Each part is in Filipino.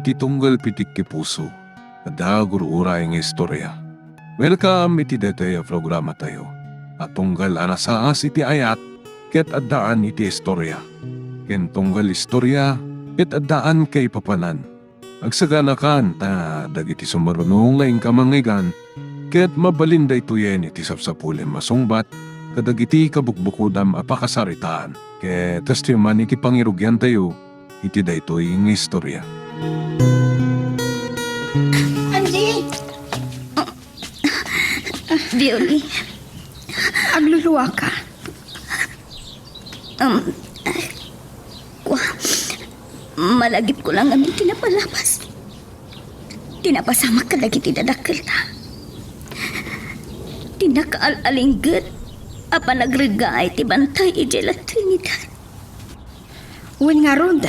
iti tunggal pitik ki puso. Ada gurura yung istorya. Welcome iti detaya programa tayo. At tunggal anasaas iti ayat, ket addaan iti istorya. Ken tunggal istorya, ket addaan kay papanan. Agsaganakan ta dagiti sumarunong laing kamangigan, ket mabalinda ituyen iti sapsapulen masungbat, kadagiti kabukbukudam apakasaritaan. Ket testiyoman iti pangirugyan tayo, iti daytoy ng istorya. Angie! Violi, Agluluwa ka. malagip ko lang ang tinapalapas. Tinapasama ka lagi tinadakil ta. Tinakaalinggit, apa nagregay ti bantay ijela Trinidad. Wen nga rod,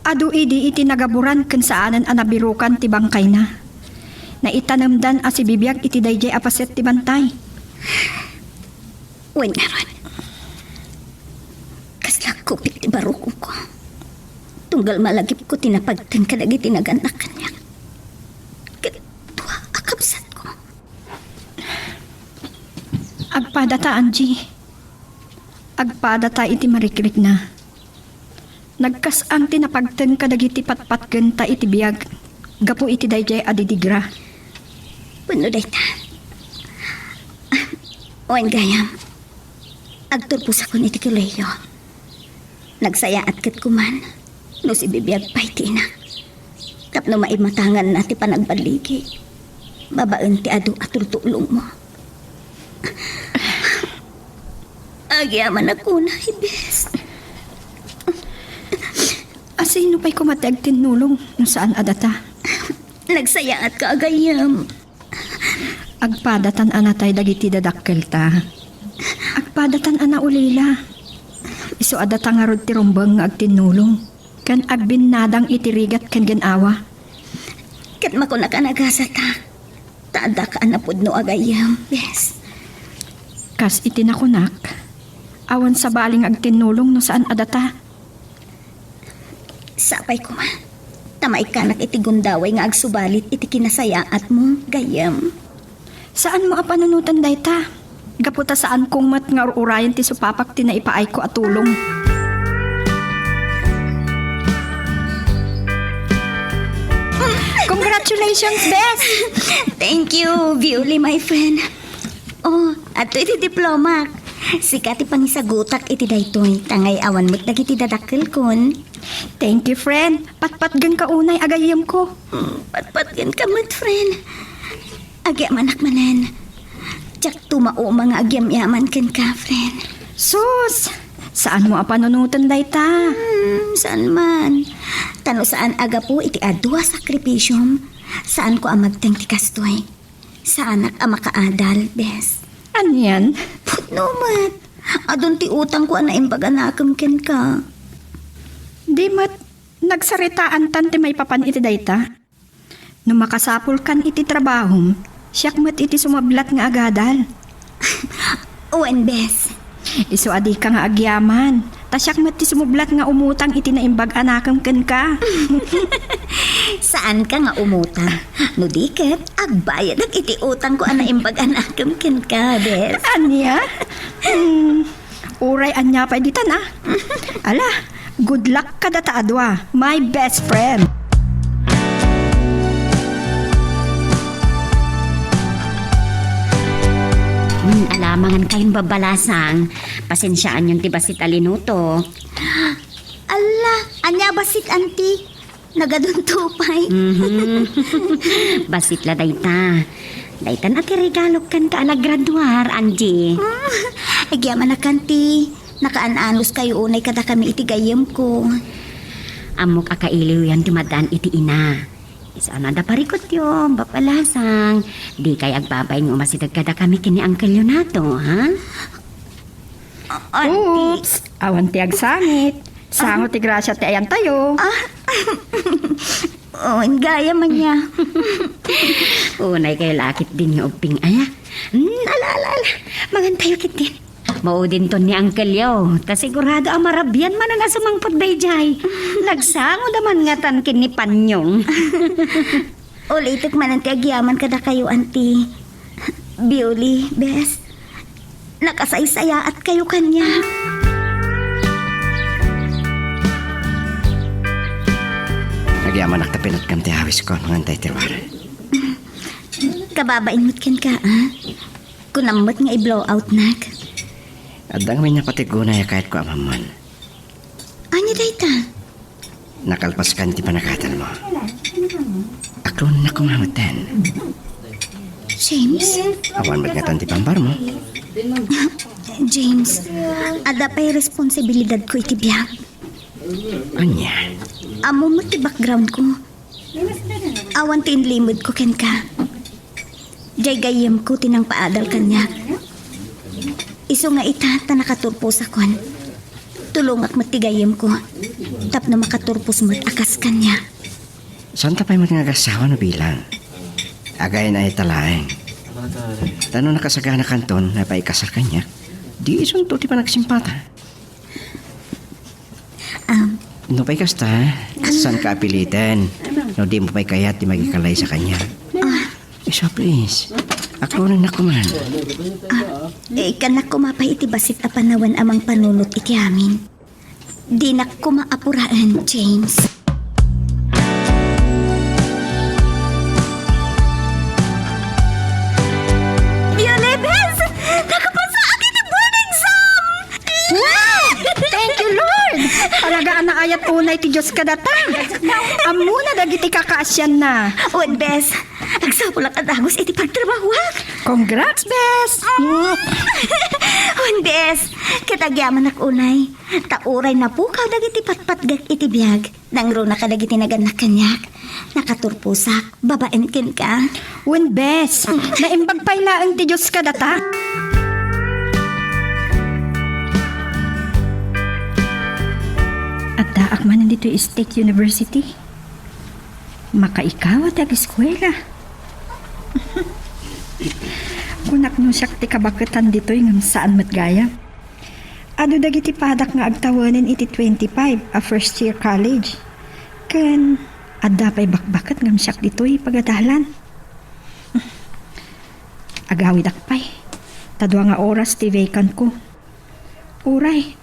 adu idi iti nagaburan ken saanan anabirukan ti bangkay na. Naitanamdan a si bibiyag iti dayjay apaset ti bantay. Wen nga ron. Kaslak kupit ti barukong ko. Tunggal malagip ko tinapagtan ka lagi tinaganak kanya. Tuwa akabsat ko. Agpadata, Angie. Agpadata iti marikrik na. Nagkasang tinapagten kadagiti patpatken ta iti biyag. Gapu iti dayjay adidigra. Puno day ta. Oen gayam. Agturpus ako iti kileyo. Nagsayaat kat kuman. No si bibiyag pa'y tina. Tapno maimatangan na ti panagbaligi. Babaen ti adu at tultulong mo. Agyaman ako na, Ibes. Asino pa'y kumateg tinulong no saan adata? Nagsayaat ka agayam. Agpadatan anatay dagiti dadakkel ta. Agpadatan ana ulila. Isu adata nga rod ti rumbang nga agtinulong. Kan agbinadang itirigat kan ganawa. Kat makuna ka nagasa ta. Taada ka anapod no agayam, Bes. Kas itinakunak. Awan sa baling agtinulong no saan adata. Sapay ko man. Tamay ka nak iti gundaway nga agsubalit iti kinasayaat mo, gayam. Saan mo apanunutan dayta? Gaputa saan kong mat nga urayan ti supapak ti naipaay ko at tulong. Congratulations, Bes! Thank you, Violi, my friend. Oh, ato iti diploma. Sikat ipanisagutak iti daytoy. Tangay awan mo't dagiti dadakkel kon. Thank you, friend. Patpatgan ka unay agayam ko. Patpatgan ka mat, friend. Agyam anak manan. Tsak tumao mga agyam yaman ken ka, friend. Sus! Saan mo apanunutan dayta? Saan man? Tano saan aga po iti adwa sakripisyom? Saan ko ang magteng ti kastoy? Saanak ang makaadal, Bes? Anyan? Putno mat. Adon ti utang ko na imbaganakam ken ka. Di mat, nagsaritaan tan ti may papan iti dayta. No makasapul kan iti trabahom, siyak mat iti sumablat nga agadal. Owen, Bes. Isu adi ka nga agyaman. Tasyak mat ti sumublat nga umutang iti naimbag anakam ken ka. Saan ka nga umutang? No diket, agbayad ang iti utang ko na imbag anakam ken ka, Bes. Anya? Uray anya pa editan ah. Ala, good luck ka data adwa, my best friend. Alamangan kayong babalasang. Pasensyaan yung tiba si Talinuto. Ala, anya basit anti? Nagadun tupay. Basit la dayta. Daytan ati regalog kan ka naggraduar, Angie. Agyaman na kanti. Nakaananos kayo unay kada kami iti gayem ko. Amok akailiw yan dumadaan iti ina. Isana da parikot yung bapalasang. Di kay agbabay ng umasidag kada kami kini Uncle Leonato, ha? Oops, awan ti agsangit. Sango ti grasya ti ayan tayo. Ang gaya man niya. Unay kay lakit din yung uping aya. Ala. Magan tayo kitin. Maudin to ni Uncle Yo. Ta sigurado ang marabyan man nga sumangpot bayjay. Nagsango naman nga tan kin ni Panyong. Ulitok man ang tiagyaman kada kayo, Auntie. Bioli, Bes. Nakasaysaya at kayo kanya. Nagyaman naktapinat kam ti awis ko mga antay tirwar. Kababain mo't ken ka, ha? Kunamot nga i-blow out nak. Adang may napatiguna ya kahit ko amaman. Anya day ta? Nakalpas kan ti panakatan mo. Akron na kumamutan. James? Awan magngatan ti pambar mo. James, ada pa'y responsibilidad ko itibiyag. Anya? Amo mo ti background ko. Awan ti inlimod ko ken ka. Jay gayem ko tinang paadal kanya. Iso nga itata nakaturpos akon. Tulungak matigayem ko. Tapno makaturpos mo't akas kanya. Saan tapay mo tinagasawa no bilang? Agay na italaeng. Tano nakasagana kanton na paikasar kanya. Di isunto ti pa nagsimpata. No pa'y kasta, saan ka apilitin? No di mo pa'y kayat di magikalay sa kanya. So please, ako rin nakuman. Kanak kumapay iti basit a panawan amang panunot iti amin. Di na kumaapuraan, James. Biolebes! Nakapasa akin ni board exam! Thank you, Lord! Talagaan na ayat unay ti Diyos kadata. Amo na dagiti kakaasyan na. Uwan, Bes. Agsapulak at agos iti pagtrabawak. Congrats, Bes! Uwan, Bes. Katagyaman ak unay. Tauray na pukaw dagiti patpatgak iti biyag. Nangro na kadagiti naganak kanyak. Nakaturpusak. Babaen ken ka. Wen, Bes! Naimbag pailaan ti Diyos kadata. At daak man nandito yung State University. Makaikaw at ag-eskwela. Kunak nung siya ti kabakatan dito yung saan matgaya. Ado dagiti padak nga agtawanin iti 25 a first year college. Ken adda pa'y bakbakat ngam siya dito yung pagadalan. Agawid akpay. Tadwa nga oras ti vacant ko. Uray.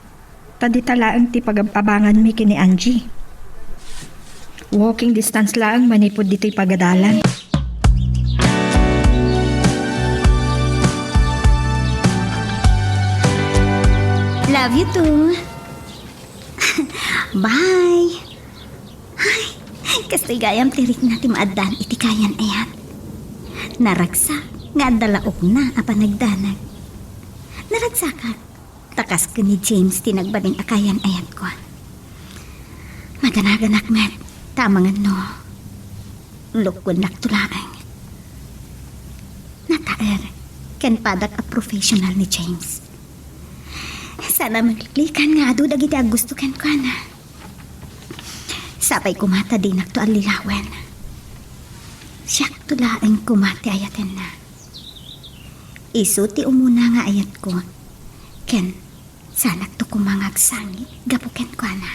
Tadi talaang ti pagabangan mi kini Angie. Walking distance lang manipod dito'y pagadalan. Love you too. Bye. Ay, kastoy gayam tirik na ti maadan iti kayan ayan. Naragsa nga dalaok na apa nagdanag. Naragsakat. Takas ka ni James tinagbalin akayan ayan ko. Maganagan met. Tamangan no. Lukon naktulaan. Nataer. Ken padak a professional ni James. Sana maglikan nga ado dagiti gusto ken ko na. Sapay kumata din nakto alilawen. Siyak tulaeng kumati ayaten na. Isuti umuna nga ayat ko. Ken, sanak to kumangag sangit, gapuken ko na.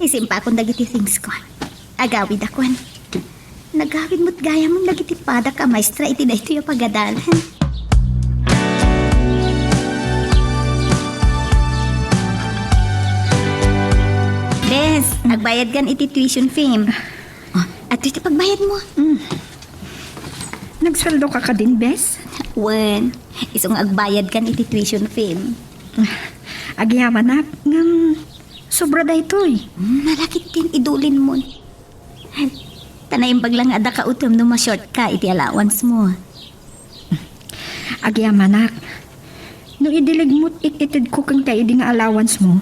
Isimpa akong dagiti things ko. Agawid akon. Nagawid mo't gaya mong dagiti pada ka maestra iti na ito yung pagadalan. Bes, agbayad gan iti tuition fee. Oh, at iti pagbayad mo. Nagsweldo ka ka din, Bes? Wen, isong agbayad kan iti tuition fee. Agyaman na, ngam, sobra da ito'y. Malakit din idulin mo. Tanayang baglang ada ka utom no ma-short ka iti allowance mo. Agyaman na, no idilig mo't ititid ko kang tayo di nga allowance mo.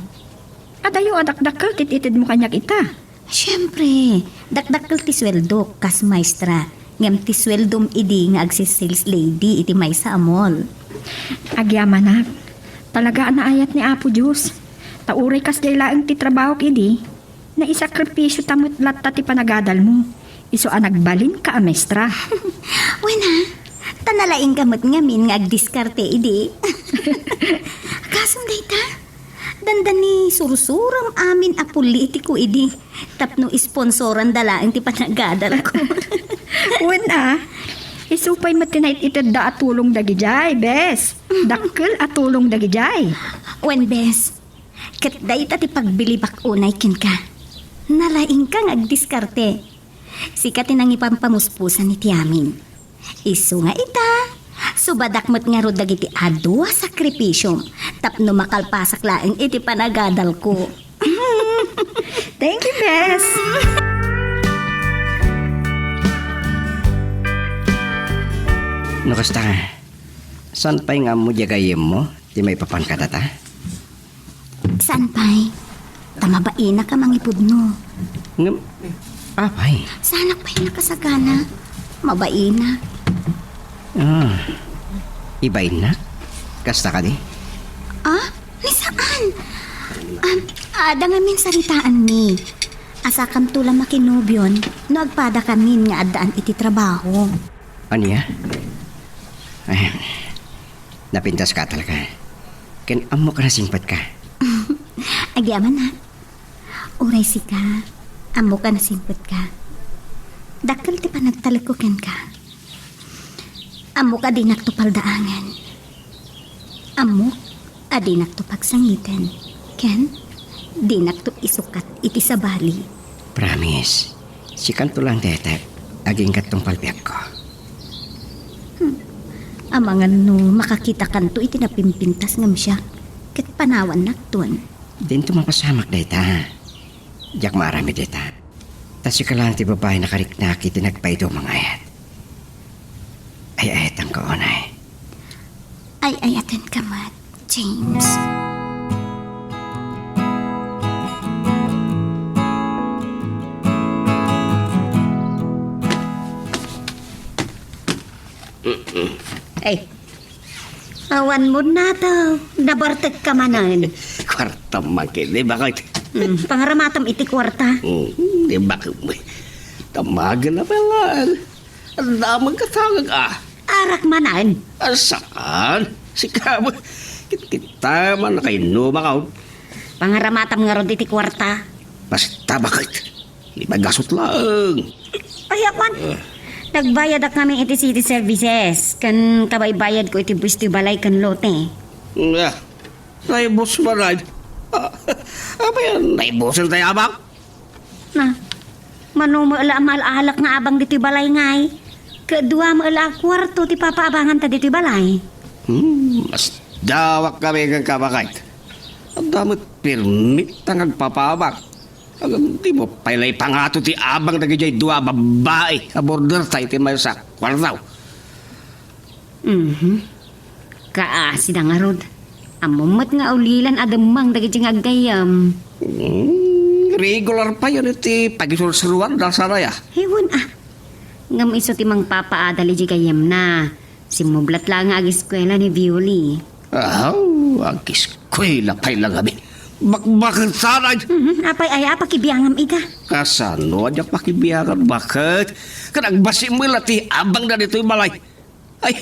At ayo adakdakal tititid mo kanyak ita. Siyempre, dakdakal ti sweldo kas maestra. Ngam ti sweldom idi nga agsi-sales lady iti may sa amol. Agyaman na, talaga na ayat ni Apo Diyos. Tauray kas daylaang ti trabaho idi, na isakripisyo tamot latta ti panagadal mo. Iso nagbalin ka, amestra. Wena, Tanalaing gamot ngamin nga agdiskarte, idi. Kasong dayta, dandan ni surusuram amin a politiko, idi. Tapno isponsoran dalaang ti panagadal ko. Una, isupay matinait ito da atulong dagijay, bes. Dakkel atulong dagijay. Wen bes, kat dayta ti pagbili bakunay kin ka. Nalaing kang agdiskarte. Sikat tinang ipampamuspusan ni tiamin. Isu nga ita, subadak mo't nga ro dagiti adwa sakripisyom. Tapno makalpasak laeng iti panagadal ko. Thank you, bes. No kasta, saan pa'y nga mo jagayem mo? Di may papankadata? Saan pa'y? Tamabain na ka mangipod no. Ngam, apay. Sana pa'y nakasagana. Mabain na. Ah, ibain na? Kasta ka di? Ah? Ni saan? Ada nga min saritaan mi. Asa kam tula makinubyon, no agpada kamin nga adaan iti trabaho. Aniya? Ay, napintas ka talaga. Ken amo ka na simpat ka. Agyaman na. Uray si ka. Amo ka na simpot ka. Dakal ti panagtalikukin ka. Amo ka di nagtupaldaangan. Amo adi nagtupagsangitan. Ken, di nagtupisukat iti sa bali. Promise. Si kanto lang detep. Aging katong palbiyak ko. Amangan no makakita kanto iti napimpintas ngam siya. Ket panawan nakton. Din tumapasamak dayta. Diyak marami dayta. Tas si kalang ti babae nakariknaki ti nagpaido mga ayat. Ay ayat ang kaunay. Ay ayaten ka mat, James. Ay, awan mo na to. Nabartag ka manan. Kwarta makin. Di bakit? Pangaramatam iti kwarta. Di bakit mo? Tamagan na pala. Ang damang katawag Arak manan. Saan? Si Kamo. Kita man na kayo numakaw. Pangaramatam nga ron iti kwarta. Basta bakit? Di magasot lang. Ay, awan. Nagbayad ak kami iti city services. Kan kabaybayad ko iti buwis ti balay kan lote. Nga. Naibos ba na? Apa yan? Naibosan tayo abang? Na, manumaala malaalak nga abang diti balay ngay. Kedua maala kwarto ti papaabangan ta diti balay. Mas dawak kami kang kabakit. Ang damot permit ang nagpapabak. Di mo pailay pangato ti abang nagijay dua babae. A border tayo ti may sa kwartaw. Kaasid ang arod. Amumot nga ulilan adamang dagiti nga agayam. Regular pa yun iti pagisulsuruan dahil sa raya. Hewan Ngam iso ti mang papaadali di gayam na. Simublat lang nga agiskwela ni Violi. Ang kiskwela pa'y lang kami. Bakit sana? Apay ay apakibiyangam ika. Kasano niya pakibiyagan? Bakit? Kanagbasim mo ti abang na dito'y malay. Ay,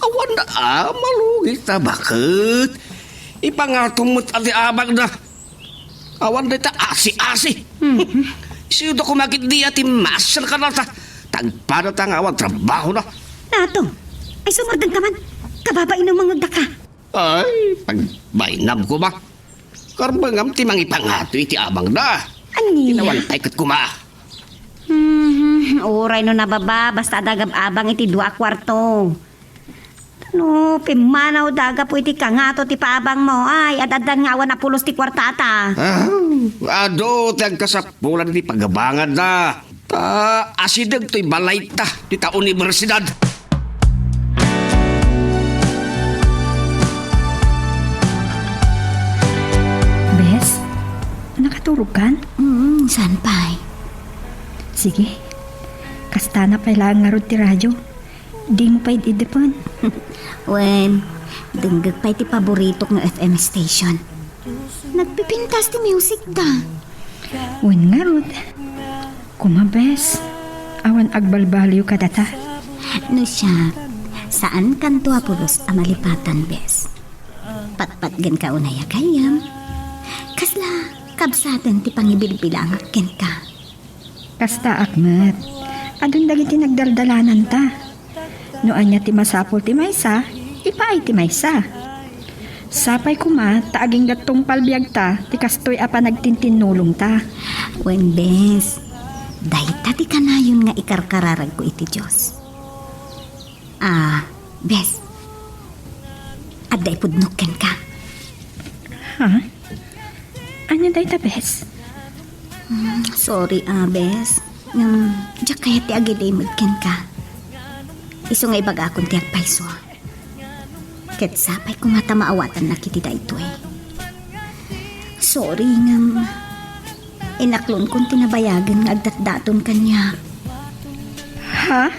awan na malugit na. Bakit? Ipangatong mo't ati abang na. Awan na ita asi-asi. Siyo ko makit di ati masal ka na ta. Tagpano ta nga awan trabaho na. Nato, ay sumardang ka man. Kababain ng mga daka. Ay, pagbainam ko ba? Karbangam ti mangipangato iti abang na. Aniya? Tinawantay kat kuma. Uray no nababa, basta dagab-abang iti 2 kwarto. No, pimanaw daga po iti kangato ti paabang mo. Ay, adadan nga awan na pulos ti kwartata. Ado, tagkasapulan iti pagabangan na. Asidag to'y balay ta, di ta universidad. Bes, nakaturog kan? Saan pa'y? Sige. Kasta na pala nga ron ti radyo. Di mo pa'y idipon. Wen, denggag pa iti paborito ng FM station. Nagpipintas ti music da. Wen nga ron. Kumabes. Awan agbalbalyo ka data. No siya, Saan kan tuapulos amalipatan, bes? Patpat gan ka unay agayam. Kasla, kabsatan ti pangibilbilang ken ka. Kasta akmet, adun dagiti nagdaldalanan ta. Noan niya ti masapol ti maysa, ipaay ti maysa. Sapay kuma, taaging gatong palbiag ta, ti kastoy apa nagtintinulong ta. Wen, bes, dahita ti kanayon nga ikarkararag ko iti Diyos. Bes, aday pudnok ken ka. Ha? Anya day ta, bes? Sorry, bes. Diyak kaya ti agiday ken ka. Iso nga ibaga akong ti agpayso. Ket sapay kung mata maawatan na kiti da ito eh. Sorry nga inaklon kong tinabayagan nga agdatdaton kanya. Ha?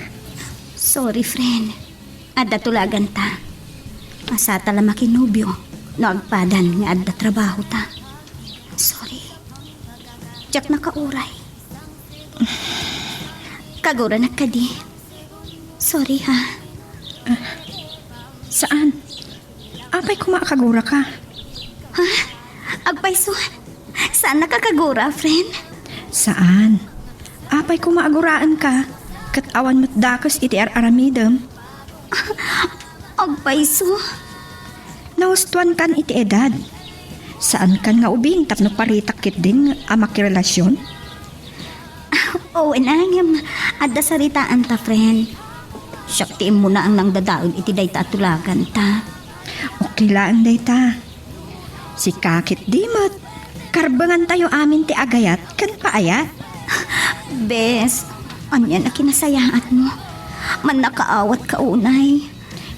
Sorry, friend. Adda tulagan ta. Masata la makinubyo. No agpadan nga adda trabaho ta. Sorry. Diyak nakauray. Kagura na kadi. Sorry ha. Saan? Apay kumakagura ka? Agpayso. Saan nakakagura, friend? Saan? Apay kumaaguraan ka? Kat awan mo't dakos iti aramidem. Agpayso. Naustuan kan iti edad. Saan kan nga ubing tapno paritakit din ang makirelasyon? Oo, inangim. Adda saritaan ta, friend. Syaktiin mo na ang nangdadaon iti dayta atulagan ta. Okay lang dayta. Si kakit dimot. Karbangan tayo amin ti agayat kan paayat. Bes, anya na kinasayaan mo. Man nakaawat ka unay.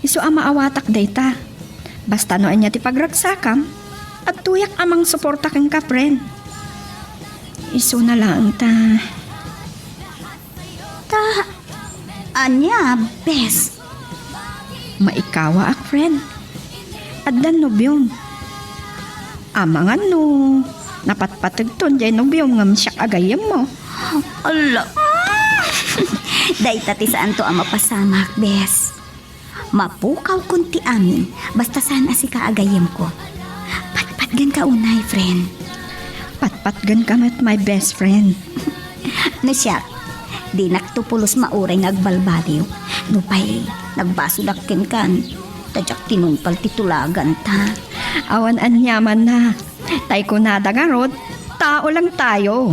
Isu ang maawatak dayta. Basta noan niya ti pagragsakam at tuyak amang suporta kang ka, friend. Isu na lang ta. Anya, bes. Maikawa ak, friend. Addan nobyong. Amangan no. Napatpatagton jay nobyong ngam siyak agayam mo. Ala. Dayta ti saan to ang mapasamak, bes. Mapukaw kunti amin. Basta sana si kaagayam ko. Patpatgan ka unay, friend. Patpatgan ka met my best friend. No siya, di naktupulos mauray nagbalbaliw. No pa'y nagbasudakkin kan. Tadyak tinumpal titulagan ta. Awan anyaman na. Tay ko nadagarod, tao lang tayo.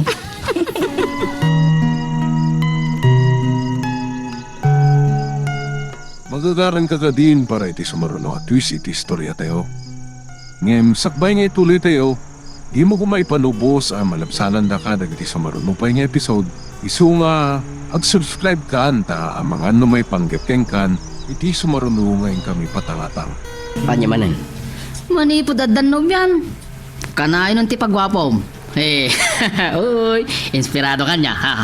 Magagaran ka din para iti sumaruno at twist iti istorya tayo. Ngem, sakbay nga ituloy tayo, di mo kumay panubos ang malabsanan da ka dagiti sumaruno pa nga episode. Isu nga, ag-subscribe ka anta ang mga may panggapkeng kan, iti sumaruno ngayon kami patangatang. Panyamanan. Manipod at danom yan. Kanain ng tipagwapom. Eh, uy, inspirado ka niya, ha?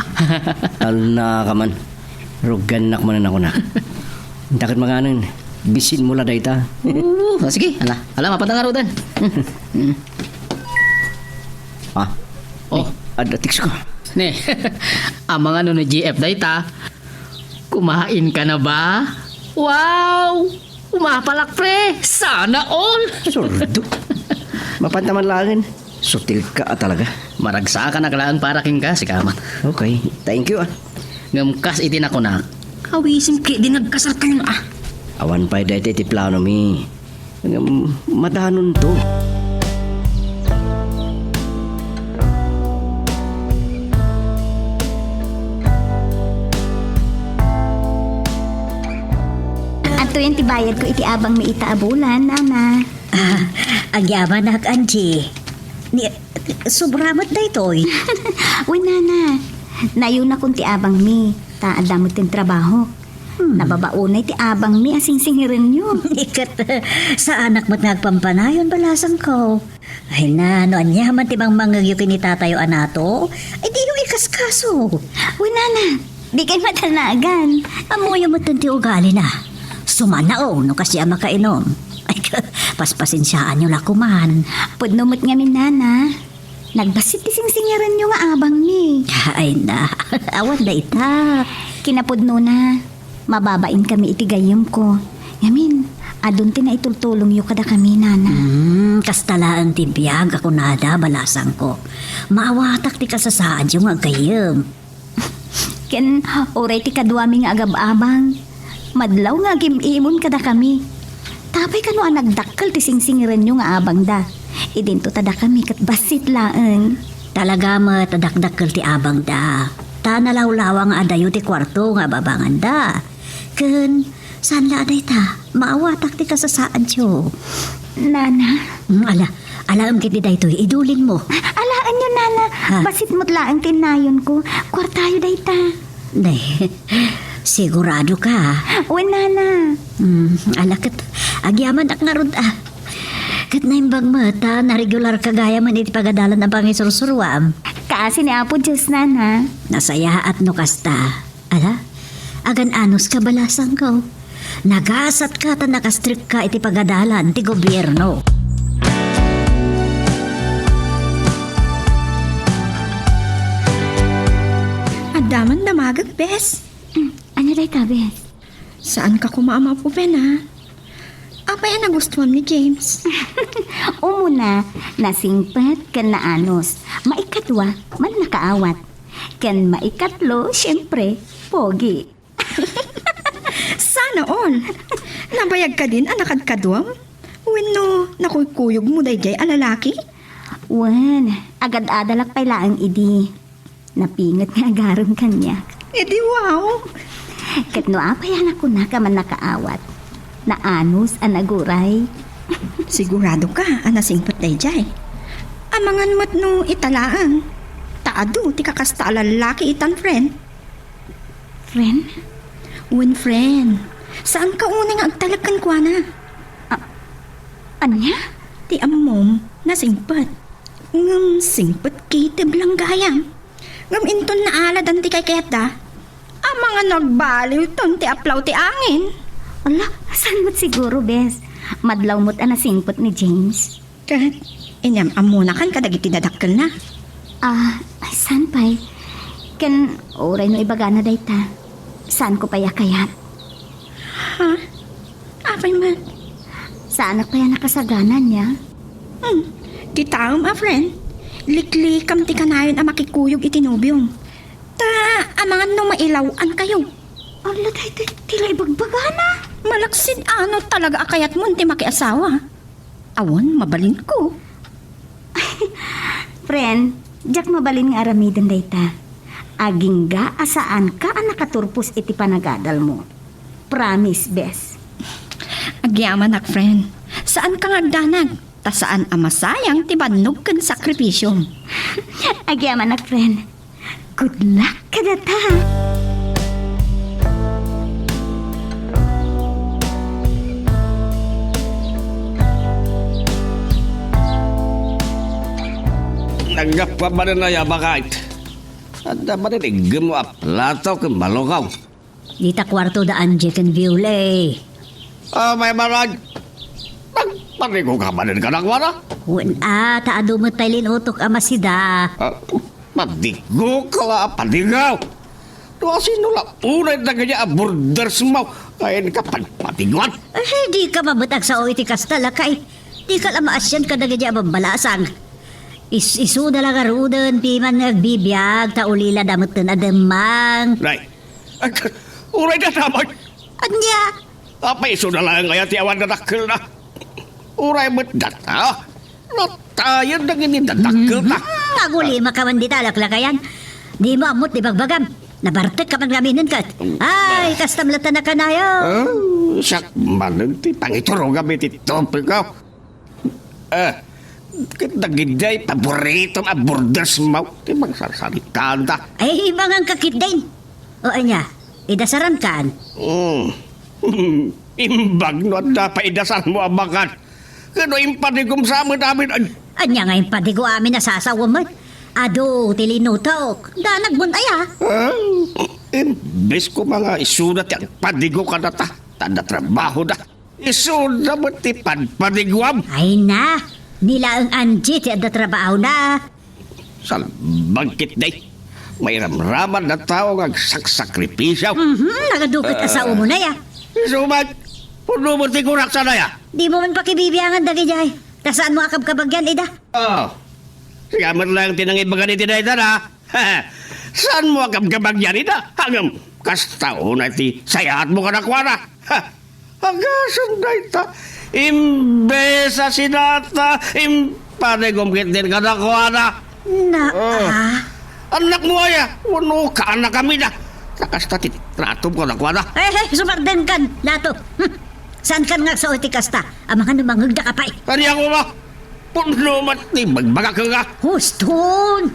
Alna ka man. Ruganak man ako na. Dakit mga anon, bisin mo la dayta. Sige, ala, mapatangarudan. Oh, ada tiks ko. Ne, ang mga no GF dayta, kumain ka na ba? Wow! Umapalak pre! Sana all! Sordo. Mapantaman langin. Sutil ka talaga. Maragsa ka na kalaan para king ka, si Kaman. Okay, thank you Ngamkas itin ako na. Hawisim ki, di nagkasal kayo na Awan pa dahil ti plano mi. Madahanon to. Ato yan tibayad ko iti abang may itaabulan, nana. Agyaman na Angie. Sobramat na ito'y. Uy, nana. Nayo na kung ti abang mi. Taadamot tin trabaho. Nababaunay ti abang mi asing singirin nyo. Ikat sa anak mo't nagpampanayon balasan ko. Ay na, no anya man tibang mangyukin ni tatayo anato. Ay di yung ikaskaso. Uy, nana. Di kayo matanagan. Amoy mo ti ugali na. Sumanao no kasi ang makainom. Ay paspasensyaan nyo lakuman. Pudnumot nga min, nana. Nagbasit ti singirin nyo nga abang mi. Ay na, awan na ita. Kinapudno na. mababain kami iti gayam ko. Yamin, adun ti na itultulong yu kada kami, nana. Kastalaan ti biyag ako nada balasang ko. Maawatak ti kasasaan yung agayam. Ken, oray ti kadwami nga agab-abang. Madlaw nga gimimon kada kami. Tapay kano ang nagdakkel ti singsingiran yung nga abang da. Idinto tada kami kat basit laeng. Talaga matadakdakkel ti abang da. Ta nalawlawa nga adayo ti kwarto nga babangan da. Ken, saan la aday ta? Maawatak ti kasasaan yo. Nana, Alam kiti da ito, idulin mo. alaan nyo, nana. Ha? Basit mo't laeng tinayon ko. Kwartayo day ta. Day, sigurado ka. Uy, nana. Kat, agyaman ak nga rod Kat na imbag mata, na regular kagaya man iti pagadalan ng pangisursurwam. Kasi ni Apo Diyos, nana. Nasaya at no kasta. Agan anos ka balasang ko. Nagasat ka ta nakastrik ka iti pagadalan ti gobyerno. Adaman damagag, bes. Ano day ta, Bes? Saan ka kumaama po, Ben, ha? Apay ang nagustuhan ni James. Umuna, nasingpat kan naanos. Maikatwa, man nakaawat. Kan maikatlo, syempre, pogi. Sana all. Nabayag ka din, anakad kadwam? Wino, nakukuyog mo day alalaki? Wan, agad adalak pay laang idi. Napingat nga agaron kanya. Eh di wow. Kat no apayan ako na ka man nakaawat. Naanos ang naguray. Sigurado ka, anasingpat day. Amangan mo't no italaang. Taado, ti kakasta lalaki itan friend. Friend? When friend, saan ka unang agtalakan kwa na? Anya? Ti amom, nasingpat. Ngam singpat kitib lang gayam. Ngam inton na alad ang ti kay keta. Ang mga nagbaliw ton ti aplaw ti angin. Ala, saan mo't siguro, Bes? Madlaw mo't anasingpot ni James. Kat, inyam amuna kan kadagiti dadakkel na. Saan pa'y? Kan, oray no ibaga na day ta. Saan ko paya kayat? Ha? Apay man. Saan pa yan nakasaganan niya? Kitaom friend. Liklikam ti kanayon ang makikuyog itinubyong. Ta, amangan no mailawan kayo. Ala, tila ibagbagana. Malaksid ano talaga akayat mo ti makiasawa. Awon, mabalin ko. Friend, jak mabalin nga aramidan day ta. Aging ga asaan ka ang nakaturpos iti panagadal mo. Promise, Bes. Agyaman ak friend. Saan ka ngagdanag? Ta saan amasayang ti bannog kan sakripisyong. Agyaman na, friend. Good luck kada ta. Nagapa ba na ya bakit? Ada ba rin igim mo aplataw kang malukaw? Dita kwarto da Angie kan Viole. May marag. Nagparigo ka ba rin ka ng wala? Taado mo tayo linutok amasida. Padigo ka nga, padigaw. Doa sinula, unay na kanya borders mo. Kain ka patiguan. Di ka mabutag sa oiti kastala kay. Di ka lamaasyan ka na ganyan mabalasang. Isu na lang arudan, piman nagbibiyag, taulila damot na ademang. Nay, unay na naman. Anya? Apa iso na lang kaya tiyawan na dakil na. Uray mo't data. Natayan na gini dadakil na. Nagulima ka man di talaklakayan. Di mo amot, di bagbagam. Nabartek ka maglaminin ka. Ay, kastamlatan na ka na yun. Siyak manang ti pangituro kami ti topic ko. Nagigday paborito ang borders mo. Ti magsasalitaan ta. Ay, ibang kakit din. O anya, idasaran kan. Imbag no at napaidasan mo ang makan. Kano impadigom sa amin namin. Anya nga yung padigo amin nasasawa mo. Ado, tilinutok. Danag aya. Imbes ko mga isunat yung padigo ka na ta. Tanda trabaho na. Isunat mo ti padigwam. Ay na, nila ang Angie ti adda trabaho na. Sal, bagkit day. May ramraman na tao nga saksakripisyo. Nagadukit asawa mo na ya. Isumat, puno mo tikurak sa na ya. Di mo man pakibibiyangan dagi jay. Kasaan mo akab-kabagyan, Ida? Oh, siya man lang tinangibagan ni Tinayta na. Saan mo akab-kabag yan, Ida? Hanggang kastaon na ti sayahat mo ka na kuwana. Hagasan na ita. Imbesa sinata, impanegumkit din ka na kuwana. Anak mo ay, wano ka anak kami na. Nakasta titratom ko na kuwana. Sumarden kan, lato. Saan kan nga sa kasta? Ang mga numangag na kapay. Kanya ko ba? Puno mati, magbaga ka nga. Huston!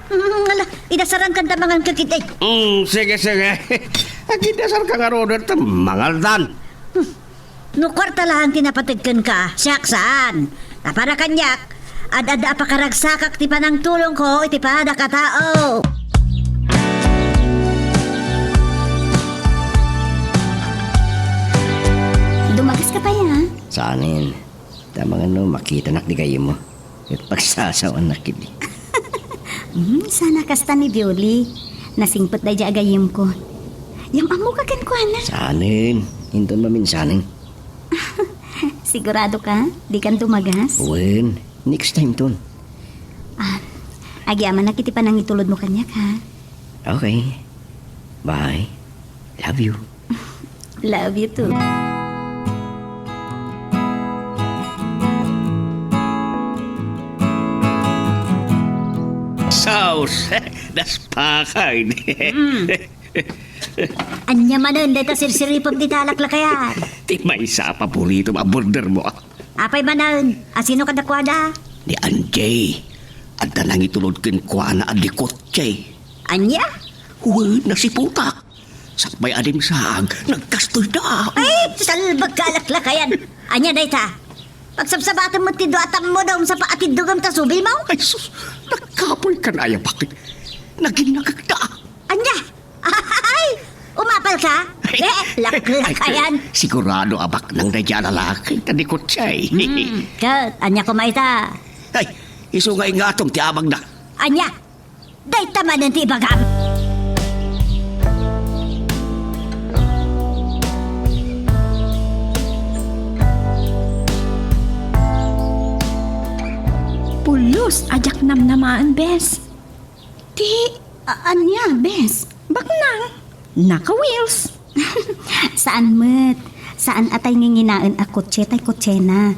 Ala, inasaran kan tamangan kakitay. Sige. Agidasar ka nga ron at mangaldan. No kwarta lang tinapatagkan ka, siyaksan. Napara kanyak, ad-ada pa karagsakak ti panang tulong ko, iti pa da katao. Dumagas ka pa ya? Sanin, tamang makita nak di kayo mo. At pagsasawan na kini. Sana kasta ni Violi. Nasingpot na dya agayim ko. Yung amo ka kankwana. Sanin, hinton maminsanin. Sigurado ka? Di kan dumagas? Wen, next time ton. Agyaman na kiti pa nang itulod mo kanyak ha. Okay. Bye. Love you. Love you too. Sauce. Das pakay. Anya manan, dito sirsiripag di talaklakayan. Di may isa pa pulito maborder mo. Apay manan, asino ka dakwada? Ni Anjay. At nang itulod kin kwa na adikot chay. Anya? Huwag na si puta. Sakbay adim saag, nagkastoy da. Ay, salbag kalaklakayan. Anya dayta. Pagsabsabatan mo tiduatam mo daw sa paatid dugam ta subi mo? Ay sus, nagkapoy ka na ay bakit? Naging nagagda. Anya? Ay, umapal ka? Laklakayan. Sigurado abak nang nadya lalaki, tanikot chay. Kat, anya kumaita. Ay, isungay nga atong tiabag na. Anya, dayta man ang tibagam. Pulos, ajak namnamaan, bes. Di, anya, bes? Baknang, naka-wheels. Saan met? Saan atay nginginaan a kotse tay kotse na?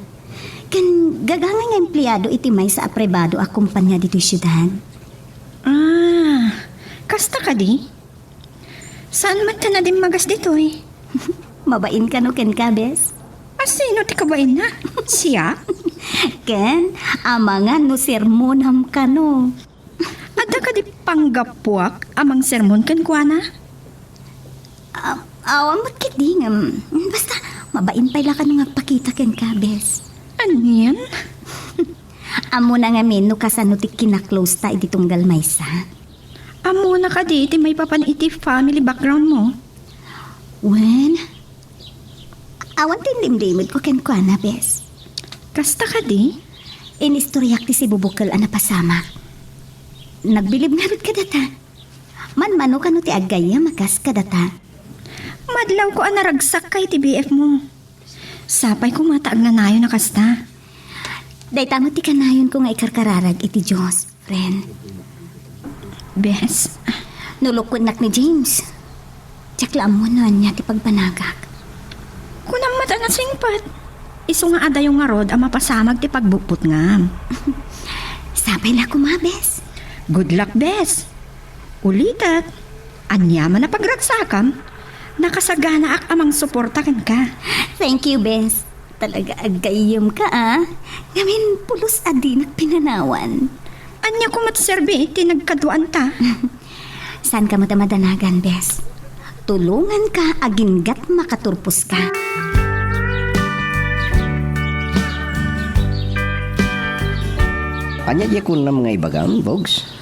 Kan gagangang empleyado iti may sa aprobado a kumpanya dito syudad. Kasta ka di? Saan man ka na din magas dito eh? Mabain ka no ken ka, bes? Sino ti kabain na? Siya? Ken, amangan no sermonam ka no. Ada ka di panggapuak amang sermon kan kuana? Awamot kiti basta mabain pa ila ka no ngagpakita ken ka, bes. Anyan? Amo na nga men no kasano ti kinaklose ta iti tunggal maysa. Amo na ka di, iti may papan iti family background mo. Wen, awan tinlimlimod ko ken kwa na, bes. Kasta ka di? Inistoryak ti si Bubukal ana pasama. Nagbilib nga rin ka data. Man-mano ka no ti agaya makas ka data. Madlaw ko anaragsak kay ti BF mo. Sapay ko mataag na nayo na kasta. Dayta mo ti kanayon ko nga ikarkararag iti Diyos, friend. Bes, Nulukod nak ni James. Tsaklaan mo na niya ti pagpanagak. kunang mata na singpat. Iso nga ada yung nga rod ang mapasamag ti pagbupot nga. Sabay na kumabes. Good luck, bes. Ulitat, anyaman na pagragsakam, nakasagana ak amang suportakan ka. Thank you, Bes. Talaga agayom ka, ah. Ngamin pulos adi pinanawan. Anya ko matserbi, tinagkaduan ta. Saan ka mo madanagan, Bes? Tulungan ka, aginggat makaturpos ka. Anya di ko na mga ibagam, Bogs?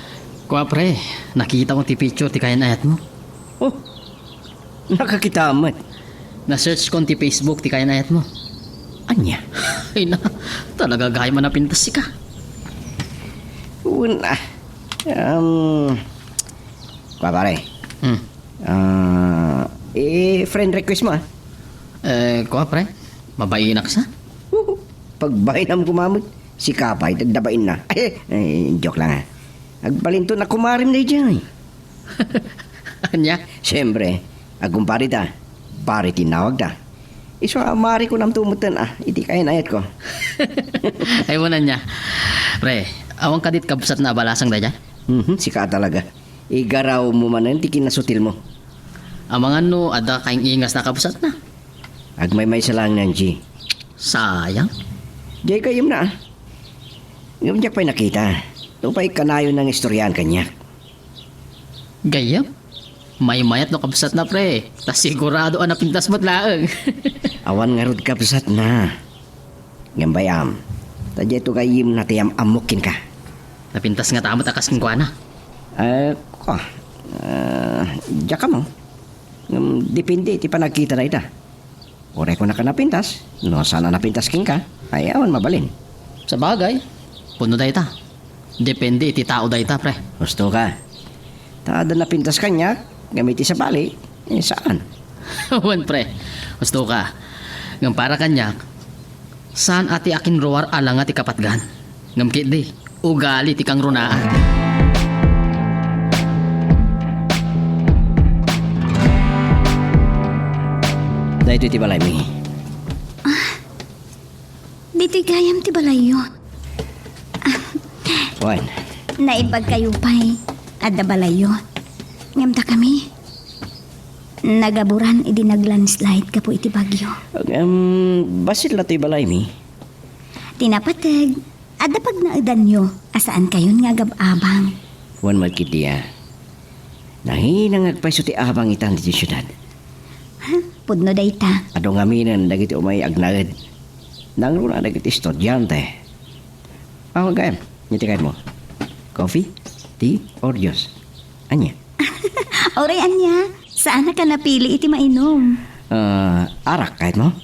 Kwa pre, nakita ko ti picture ti kayan ayat mo. Oh, nakakita amat. Na-search ko ti Facebook ti kayan ayat mo. Anya? Ay na, talaga gaya man na pintas ka. Una. Kwa pare. Hmm. Friend request mo Kuha pre, mabainak sa? Pagbahin ang gumamit, si Kapay, dagdabain na. Joke lang Agbalinto na kumarim na dyan. Anya? Siyempre, agumpari ta. Pari tinawag ta. Iso mari ko nam tumutan iti kaya nayat ko. Ay mo na niya. Pre, awang kadit kabsat na balasang da dyan? Sika talaga. Igaraw mo man yan, tikin na sutil mo. Amangan no, ada kaing ingas na kabsat na. Agmay-may sa lang nanji. Sayang. Di kayim na Ngayon pa'y nakita. Ito pa'y kanayon ng istoryahan kanya. Gayam. May mayat no kabsat na pre. Tas sigurado ang napintas mo't laang. Awan nga rod kapsat na. Ngayon bayam. Tadya ito kayim na tiyam amukin ka. Napintas nga tamot akas kong kuana. Diyak ka mo. Depende, iti pa nagkita na ita. Ore ko na ka napintas. No, sana napintas king ka. Ay, awan mabalin. Sa bagay, puno da ita. Depende iti tao da ita pre. Gusto ka. Taada napintas kanya, gamiti sa bali. Saan? Wan pre, gusto ka. Ngam para kanyak, saan ati akin roar alang ati kapatgan? Ngam kiti, ugali ti kang runaan. Dahil ito balay mi. Dito'y gayam ti balayo. Wan. Naibag kayo pa'y adda balayo. Ngamta kami. Nagaburan idi naglandslide ka po iti bagyo. Basit la ito balay mi. Tinapatag. Adda pag naadan nyo. Asaan kayon nga gababang. Wan magkitiya. Nahinang agpaiso ti abang itan dito syudad. Pudno dayta. Adong aminan dagiti umay agnagad. Nangro na dagiti estudyante. Gayam. Nyati kain mo. Coffee, tea, or juice? Anya? Oray anya. Saan na ka napili iti mainom? Arak kahit mo?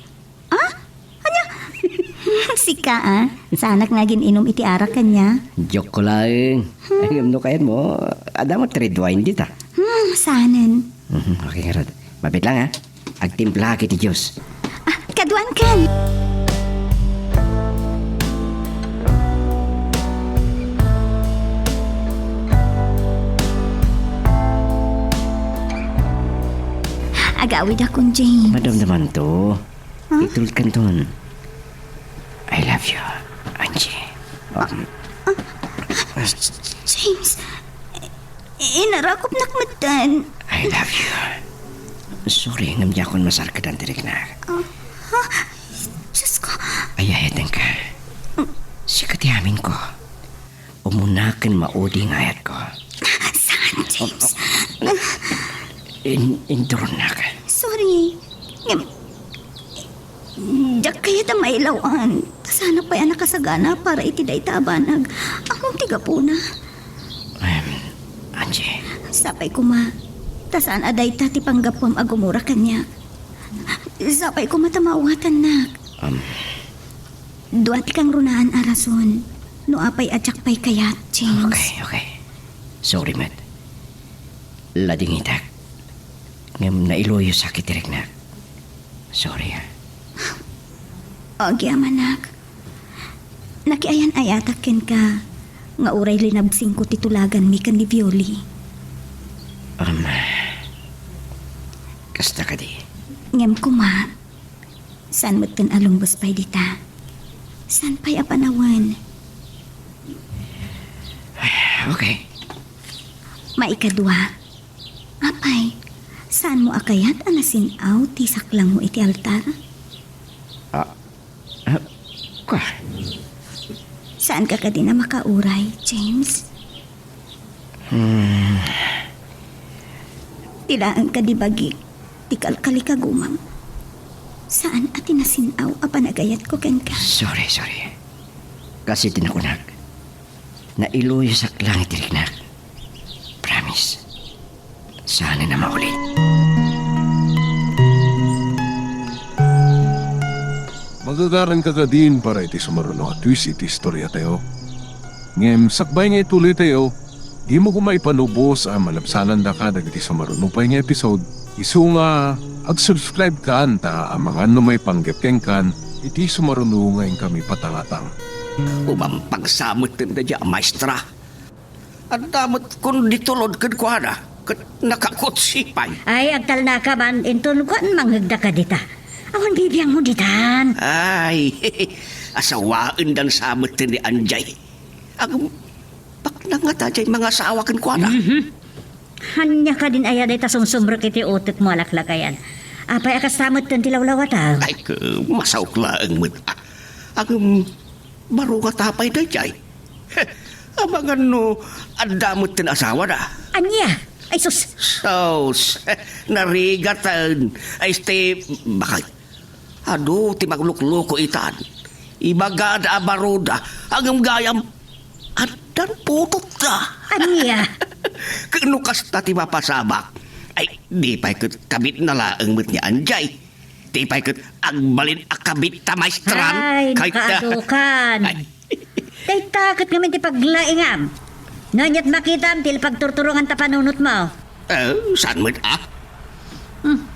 Sika Sanak nga gininom iti arak kanya. Joke ko lang. Ayam no kahit mo. Ada mo trade wine dita. Sanan. Okay nga rod. Mabit lang Agtimpla kiti juice. Kaduan kan. Agawid akong James. Madam naman to. Itulad kanton. I love you, Angie. James. Inarakop nakmatan. I love you. Sorry, ngamdi akong masarkadan tirik na. Diyos ko. Ayahetan ka. Sikatihamin ko. Umunakan mauding ayat ko. Saan, James? Indron na ka. Sorry. Diyak kaya ta mailawan. Sana pa'y anak kasagana para itiday tabanag. Akong tiga po na. Angie. Sapay ko ma. Tasaan aday ta ti panggapom agumura kanya. Sapay ko matamawatan na. Duat kang runaan arason. No apay adyak pa'y kayat, James. Okay. Sorry, Matt. Lading itak. Ngam nailoyo sakit direk na. Sorry Agi amanak. Nakiayan ayatak ken ka. Nga uray linabsing ko titulagan mi kan ni Violi. Kasta ka di. Ngem ko ma. San mo't kan alumbos pa'y dita? San pa'y apanawan? Okay. Maikadwa. Apay, saan mo akayat anasinaw ti saklang mo iti altar? Kwa? Saan ka na makauray, James? Tilaan ka di bagi, ti kalkali ka gumam. Saan at tinasinaw a panagayat ko ken ka? Sorry. Kasi tinakunag. Nailoyo sa langit diriknak. Promise. Sana na maulit. Magagaran ka ka din para iti sumaruno at twist iti istorya tayo. Ngem sakbay nga ituloy tayo, Di mo ko maipanubos ang malabsanan da ka dagiti sa marunupay nga episode. Isu nga, ag-subscribe ka anta ang mga may panggepkeng kan, iti sumarunu ngayon kami patangatang. Umampagsamot din na dyan, maestra. Ang damot kung ditulod kan ko na, kat nakakutsipay. Ay, agtal na ka man, inton ko ang manghigda ka dita. Awan bibiyang mo ditan. Ay, asawaan dan samot din ni Anjay. Ang paknangata dyan mga asawa kan ko na. Hanya ka din aya dita sumsumbrok iti utot mo alaklakayan. Apay akasamot tan tilawlawat Ay, masauklaan mo. Ang marunga tapay na dyan. Abangan no, ang damot din asawa na. Anya? Ay sus. Sos, narigatan. Ay, bakit? Ano, ti maglukloko itan. Ibagada abaruda, hanggang gayam, adan putot na. Anya? Kanukas na ti mapasabak. Ay, di pa ikot kabit na laang mo't ni Anjay. Di pa ikot agbalin akabit ta maestran. Ay, nakaadukan. Ay, Tay takot kami ti paglaingam. Nanyat makitam til pagturturungan ta panunot mo. saan mo't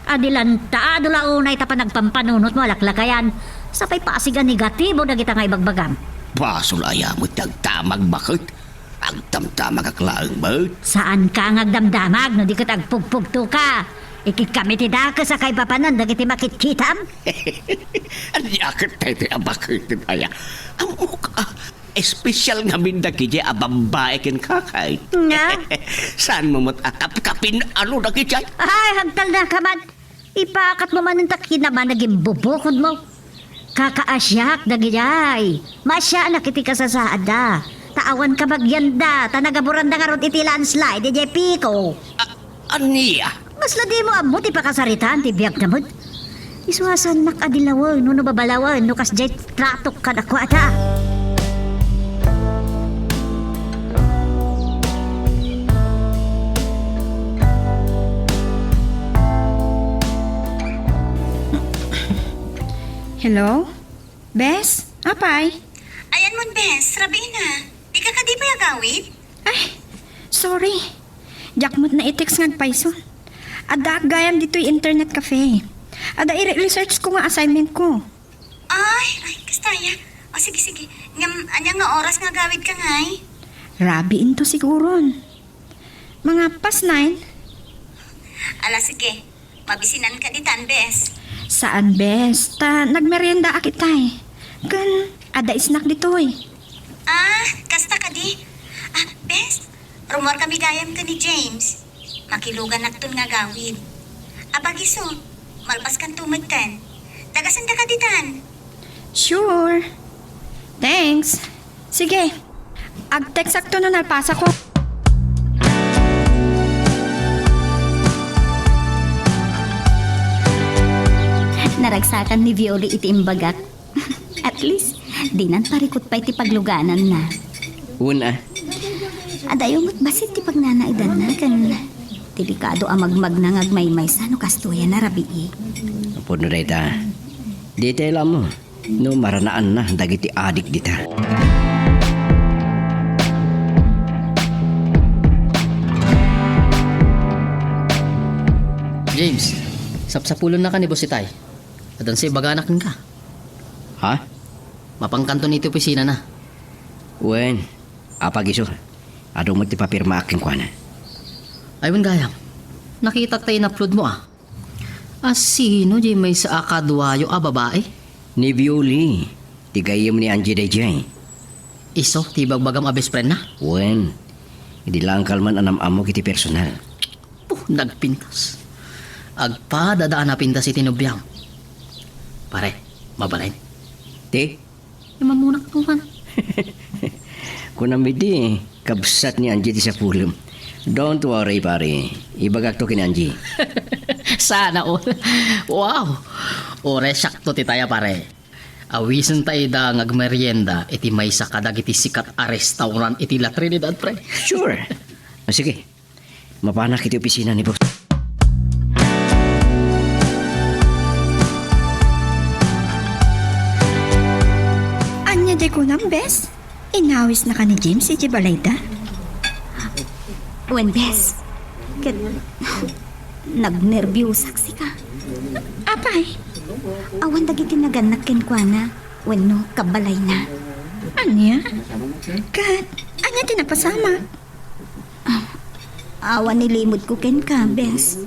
Adilan ta adula unay ta pa nagpampanunot mo alaklakayan. Sapay pasigan negatibo na kita nga ibagbagam. Basol ayamot nagtamag bakit? Ang tamtamag aklaang mo. Saan ka ngagdamdamag no di ka tagpugpugto ka? Ikikami ti daka sa kay papanan dagiti makitkitam? Ang yakit tayo ang bakit ay ang mukha. Espesyal nga minda kiji abambae kin kakay. Nga? Saan mo akap-kapin ano na kiji? Ay, hagtal na ka man. Ipakat mo man ang takin naman naging bubukod mo. Kakaasyak na gijay. Masya na kiti kasasaad da. Taawan ka bagyanda. Tanagaburan na nga ron iti landslide. DJ Pico. Aniya? Mas ladi mo amot ipakasaritaan ti biyag namod. Iswasan nak adilawan no babalawan no kas jay tratok ka nakwata. Hello? Bes? Apay? Ayan mo, Bes, rabi na. Di ka di pa agawid? Ay, sorry. Jakmot na i-text ngagpayson. Ada gayam dito'y internet cafe. Ada i-research ko nga assignment ko. Ay, kastaya. O sige. Anya nga oras nga gawid ka ngay? Rabiin to siguron. Mga pas 9. Ala, sige. Mabisinan ka ditan, Bes. Saan bes? Ta nagmerienda akitay. Kan ada snack ditoy. Kasta ka di. Bes, rumor kami gayam ka ni James. Makilugan naktun nga gawid. Abagiso, malpas kan tumagtan. Tagasan ka ditan. Sure. Thanks. Sige. Ag-text sakto na nalpasa ko. Naragsakan ni Violi iti imbagat. At least, dinan parikot pa iti pagluganan na. Una. Adayong basit ti pagnanaidan na kan delikado ang magmagnangag may sa no kastuya na rabii. Puno dita. Dita lang mo. No maranaan na dagiti adik dita. James, sapsapulon na ka ni Bositay. Adan si baganakin ka. Ha? Mapangkanto nito opisina na. Wen, apagiso. Adong mo ti papirma aking kwa na. Ayun gayam. Nakita tayo na-upload mo sino di may sa akadwayo babae? Ni Violi. Tigayim ni Angie Dejay. Iso, tibag bagam best friend na. Wen, hindi lang kalman anam amo kiti personal. Nagpintas. Agpa dadaan na pintas iti nubyang. Pare, mabalain. Te? Iman muna katuhan. Kunamidi, kabsat ni Angie ti sa pulum. Don't worry, pare. Ibagak to kin Angie. Sana all. Wow. Ore, sakto ti taya pare. Awisen tayo da ngagmerienda iti may sa kadag iti sikat a restaurant iti La Trinidad, pre. Sure. Sige. Mapanak iti opisina ni boss. Anya di ko nang bes? Inawis na ka ni James iti balayda. Wen bes. Ket nagnerbyusak si ka. Apay, Awan dagiti naganak ken kuana. Wenno kabalay na. anya? Kat, anya tinapasama? Awan nilimod ko ken ka, bes.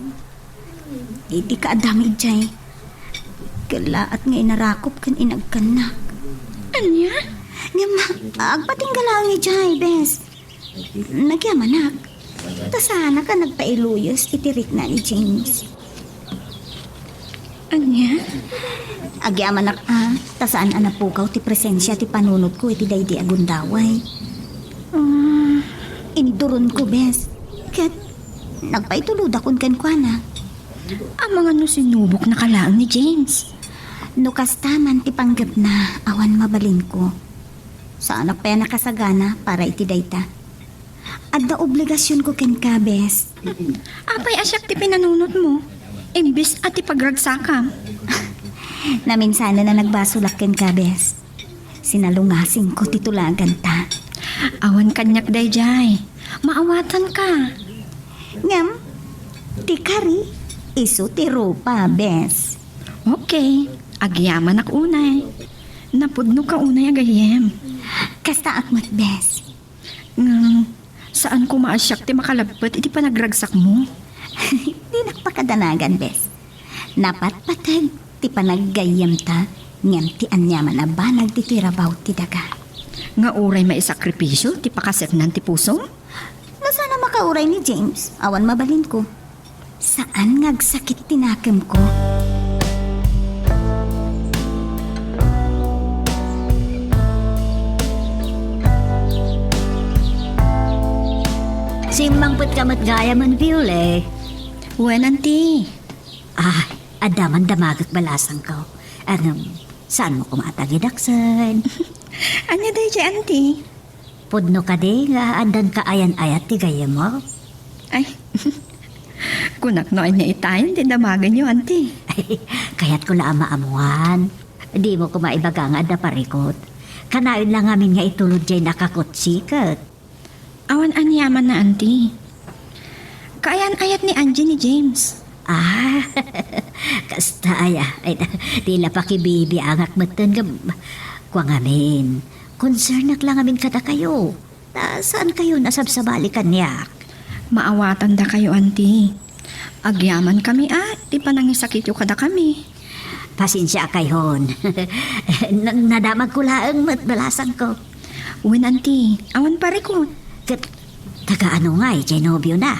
Iti ka adami jay. Kala at nga inarakop kan inagkanak. Anya? Nga ma, agpatinggalangi jay, bes. Nagyamanak. Tasana ka nagpailuyos itirik na ni James. Anya? Agyamanak tasaan anapukaw ti presensya ti panunod ko iti daydi agundaway. Iniduron ko, bes. Ket, nagpaitulod akon ken kuana. Ang mga no sinubok na kalaang ni James. No kastaman ti panggap na awan mabalin ko. Saan pa yan nakasagana para iti dayta. Adda obligasyon ko ken ka, bes. Apay asyak ti pinanunot mo. Imbis at ipagragsakam. Naminsana na nagbasulak ken ka, bes. Sinalungasing ko titulagan ta. Awan kanyak dayjay. Maawatan ka. Ngam, ti kari, iso ti rupa, bes. Okay, agyaman ak unay. Napudno ka unay agayem. Kasta akmat, bes. Saan ko maasyak ti makalabot iti panagragsak mo? Di nakpakadanagan, bes. Napatpatag ti panaggayam ta, ngam ti anyaman na banag ti tirabaw ti daga. Nga uray maisakripisyo ti pakaset nan ti puso? Nasana makauray ni James, awan mabalin ko. Saan ngagsakit tinakam ko? Simbangput kamat gaya man Viole. Wen, auntie. Adaman damagak balasang ko. Saan mo kumatagidaksan? Anya dayjay, auntie? Pudno ka di nga andan ka ayan-ayat ti gaya mo. Ay, kunak no ay naitayin din damagan nyo, auntie. Kaya't ko na maamuhan. Di mo kumaibaga nga da parikot. Kanayon lang amin nga itulod jay nakakutsikat. Awan anyaman na, auntie. Kaayan-ayat ni Angie ni James. Kasta aya. Ay, tila pa kibibi angak matan ka. Kwa ngamin. Concern lang amin kada kayo. Saan kayo nasabsabalikan niya? Maawatan da kayo, auntie. Agyaman kami di pa nangisakit yung kada kami. Pasensya kayon. Nadamag ko laang matbalasan ko. Wen, auntie, awan parikot. Taga ano nga Genobio na.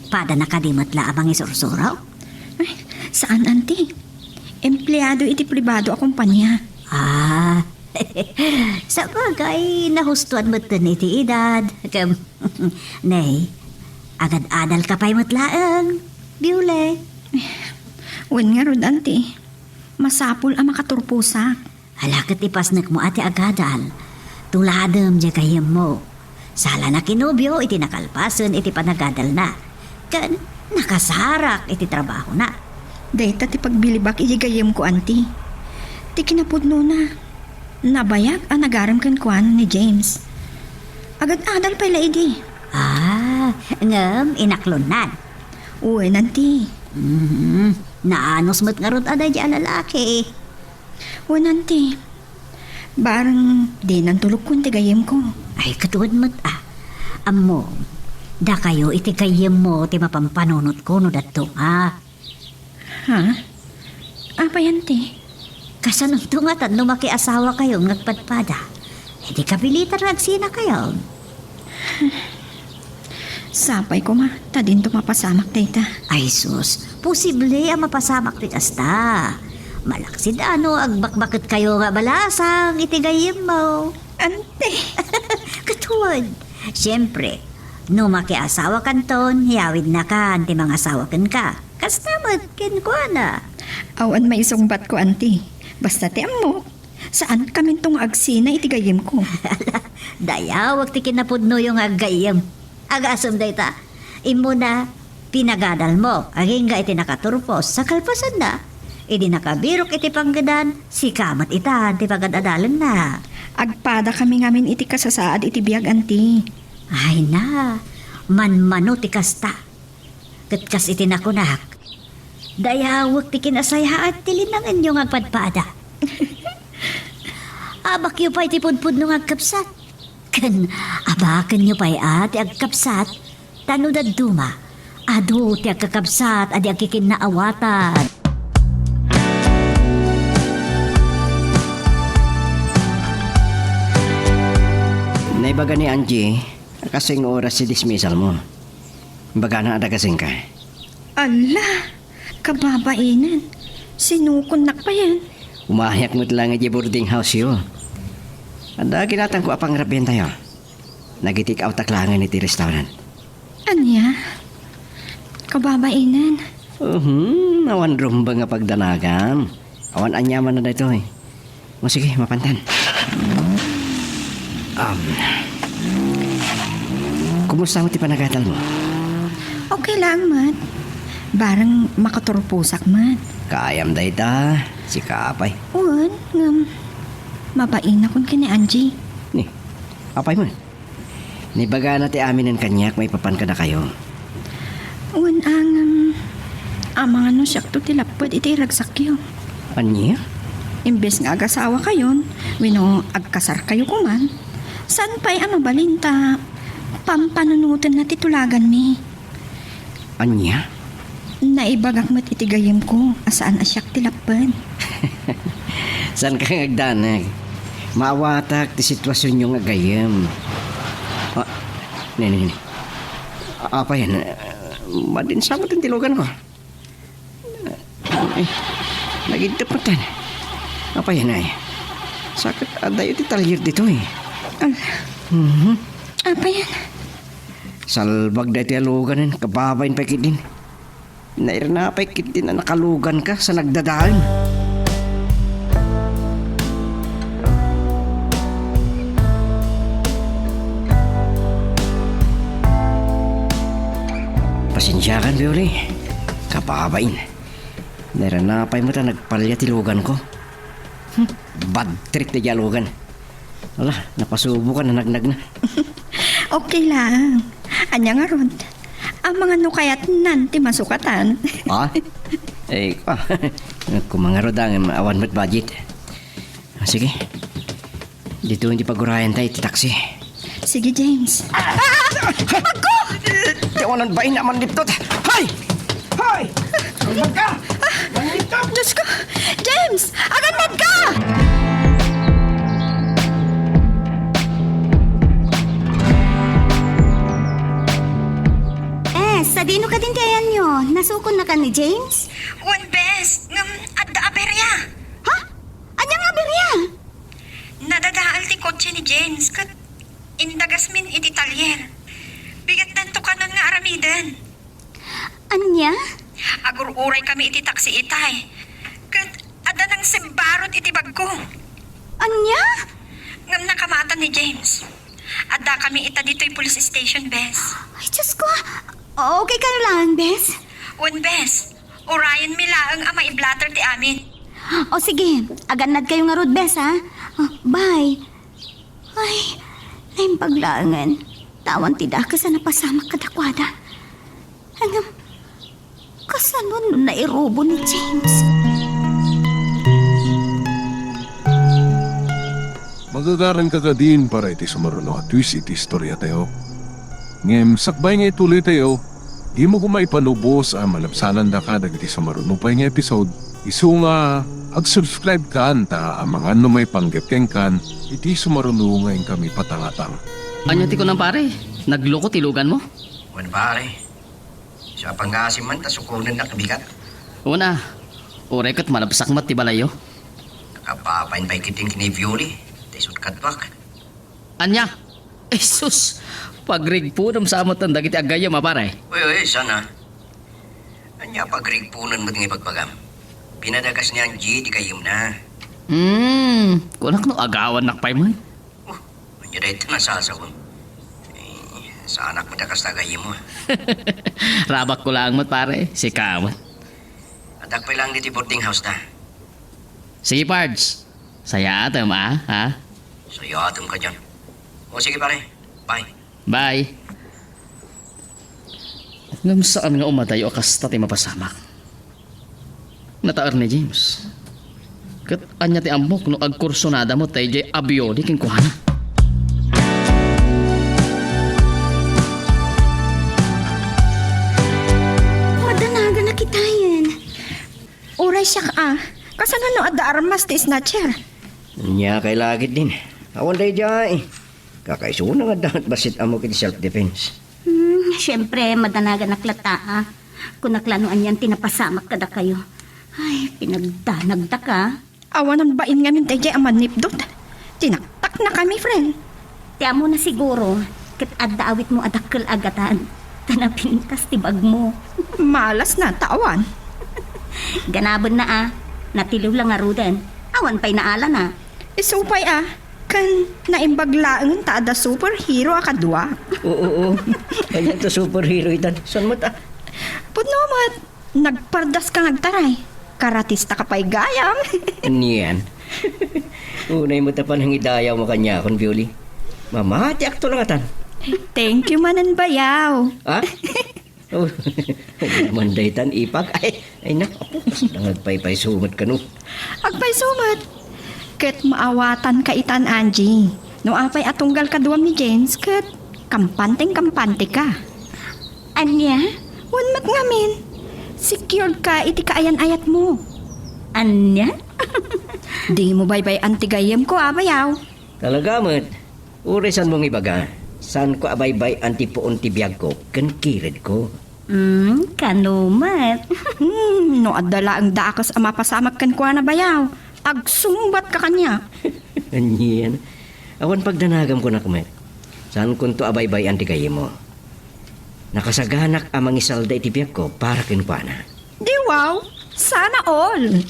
Pada nakadimot la abang isursuraw. Ay, saan, auntie? Empleyado iti pribado a kumpanya. Sa bagay, nahustuan mo ito iti edad. Nay, agad-adal ka pa'y matlaang. Biule. Wen nga rod, auntie. Masapul ang makaturpusa. Halakat ipasnak mo ati agadal. Tuladam dya kayam mo. Sala na kinubyo, iti nakalpasan, iti panagadal na. Kan, nakasarak, iti trabaho na. Dayta ti pagbilibak iligayem ko, auntie. Ti kinapudno na. Nabayag ang nagaram kan kuan ni James. Agad-adal pala idi. Ngam, inaklonan. Uy, auntie. Naanos mo't nga ron aday di lalaki. Uy, auntie. Barang di nang tulog ko ti gayem ko. Ay, katuwad mo't Amo, da kayo iti kayem mo ti mapampanunot ko no dato Ha? Apa yan, auntie? Kasanong tungatan no makiasawa kayo nagpadpada. Hindi kabilitan nagsina kayo. Sapay ko ma, tadin tumapasamak dayta. Ay sus, posible ang mapasamak ti kasta. Malaksid agbakbakit kayo nga balasang itigayim mo. Ante! Katuwad. Siyempre, no makiasawa kanton, hiyawid na ka, anti mga asawa kan ka. Kastamat, kinkwana. Awan may isungbat ko, auntie. Basta ti mo, saan kami tong agsina itigayim ko? Dayawag ti kinapudno yung agayam. Agasam dayta. Imo na, pinagadal mo. Aging ga iti nakaturpos, sa kalpasan na. Idi nakabirok iti panggadan, si kamat ita, ti pagadalan na. Agpada kami ngamin iti kasasaad iti biyag, auntie. Ay na, manmano ti kasta. Kat kas itinakunak. Dayawag ti kinasaya at tilinangan yung agpadpada. Abak yu pa'y ti pudpud nung agkapsat. Kan abakan yu pa'y ti agkapsat. Tano da duma. Ado ti agkakapsat adi agkikinaawatan. Naibaga ni Angie, kasing oras si dismissal mo. Baga na ada kasing ka. Ala, kababainan. Sinukunak pa yan. Umahayak mo lang nga di boarding house yun. Anda kinatang ko apang rabyan tayo. Nagitik out taklangan iti restaurant. Anya? Kababainan. Awan rumba nga pagdanagan. Awan anyaman na dito eh. O sige, mapantan. Kumusta mo ti panagatal mo? Okay lang, Mat. Barang makaturpusak, Mat. Kaayam day ta, si Kapay. Uwan, mabain akong kini Angie. Ni, apay mo. Nibaga na ti amin ng kanyak, may papan ka na kayo. Uwan ang mga no siyakto tilapad iti ragsakyo. Anya? Imbes nga agasawa kayon, wino agkasar kayo kuman. San pa'y balinta? Pampanunutan na titulagan mi. Anya? Naibagak mo't itigayim ko, asaan asyak tilapad. San ka ngagdanag? Maawatak ti sitwasyon yung agayam. Nini. Apa yan? Madin sa mo tilugan ko. Nagigdaputan. Apa yan ay? Sakit adayo ti talyir dito eh. Apa yan? Salbag dati alugan kababain pa kit din. Nairna pa kit din na nakalugan ka sa nagdadaan. Pasensyakan, Bioli. Kababain. Nairna pa mo ta nagpalya tilugan ko. Bad trip ti alugan. Wala, napasubo ka na nagnag na. Okay lang. Anya nga ron. Ang mga nukayat nanti masukatan. Kung mga rodang awan mo't budget. Sige. Dito hindi pagurayan tayo ti taxi. Sige, James. Ako! Tiyawanan ba naman dito? Hay! Hay! Agad ka! Diyos ko! James! Agad ka! Sa dino ka din kaya nyo? Nasukon na ka ni James? One best, adda aberya. Ha? Anyang aberya? Nadadaal ti kotse ni James kat indagas min iti talyer. Bigat nanto ka nun nga aramidan. Anya? Agur-uray kami iti taksi itay. Kat adda nang sembarot iti bag ko. Anya? Ngam nakamatan ni James. Adda kami ita dito'y police station, Bes. Ay, Diyos ko. Okay ka lang, Bes? One Bes, urayan mi laang ama i-blatter ti amin. O sige, aganad kayo nga rod, Bes, ha? Bye. Ay, naimpaglangan. Tawan tida ka sa napasamak kadakwada. Hanggang, kasanon nun nairobo ni James. Magagaran ka ka din para iti sumaruno at twist iti istorya tayo. Ngem, sakbay nga ituloy tayo, di mo kumaipanubos ang malabsanan da ka dagiti sumaruno pa nga episode. Isu nga, ag-subscribe ka anta ang mga may panggapkeng kan, iti sumaruno ngayon kami patangatang. Anya ti ko ng pare, nagloko tilugan mo? Wan pare. Sa pangasim man, tasukunan na kabigat. Una, oray kat malabsak mat ti balayo. Nakapapain pa ikiting kinivyoli. Taisot katwak. Anya, Jesus, pagrigpunam sa amot ang dagiti agaya mapare. Uy, sana. Anya pagrigpunan mo tingi pagpagam. Pinadagas ni Angie, di kayim na. Kunak no agawan nakpay mo. Anya dahil nasasawang. Sa anak mo dakas tagayim mo. Rabak ko lang mat pare, si Kamot. Adak pa lang dito boarding house ta. Sige Pards, saya atam ha? So yatum ka dyan. O sige pare, bye. Bye. Ngam saan nga umadayo akas tati mapasamak. Nataar ni James. Kat anya ti amok no agkursonada mo tay jay abioli king kuhana. Madanaga na kita yan. Uray siya ka. Kasano no adda armas ti snatcher? Nya kay lagit din. Awan day jay. Kakaisuna nga dahat basit amo kiti self-defense. Siyempre, madanaga naklata ah. Kung naklanuan yan, tinapasamak kada kayo. Ay, pinagdanagda ka. Awanan bain nga min tay jay aman nipdot. Tinaktak na kami, friend. Tiya mo na siguro, kat adda awit mo adakkel agatan. Tanapintas tibag mo. Malas na, tawan. Ganabon na ah. Natiliw lang nga ruden. Awan pa'y naala na. Isupay kan naimbaglaang taada superhero akadwa. Oo. Kanya to superhero itan. San mo ta? Pudnomat, nagpardas ka ngagtaray. Karatista ka pa'y gayam. Niyan. Unay mo tapan ang idayaw mo kanya kon Violi. Mamati akto lang atan. Thank you manan bayaw. Ha? Oh, manday tan ipag. Ay naku. Nangagpay-pay sumat ka no. Agpay sumat. Ket maawatan ka itan, Angie. No apay atunggal ka duwam ni James, ket kampanteng-kampante ka. Anya? Unmat ngamin. Secured ka iti kaayan-ayat mo. Anya? Di mo baybay antigayem ko, bayaw. Talaga mat. Urisan mong ibaga. San ko abaybay antipoon ti biyag ko. Kan kirid ko. Kanumat. No adala ang daakas ama pasamak kan kuha na bayaw. Agsumbat ka kanya. Anyan. Awan pagdanagam ko na kumet. Saan kunto abaybay antigay mo? Nakasaganak amang isalda iti biyag ko para kinpana. Di wow, sana all.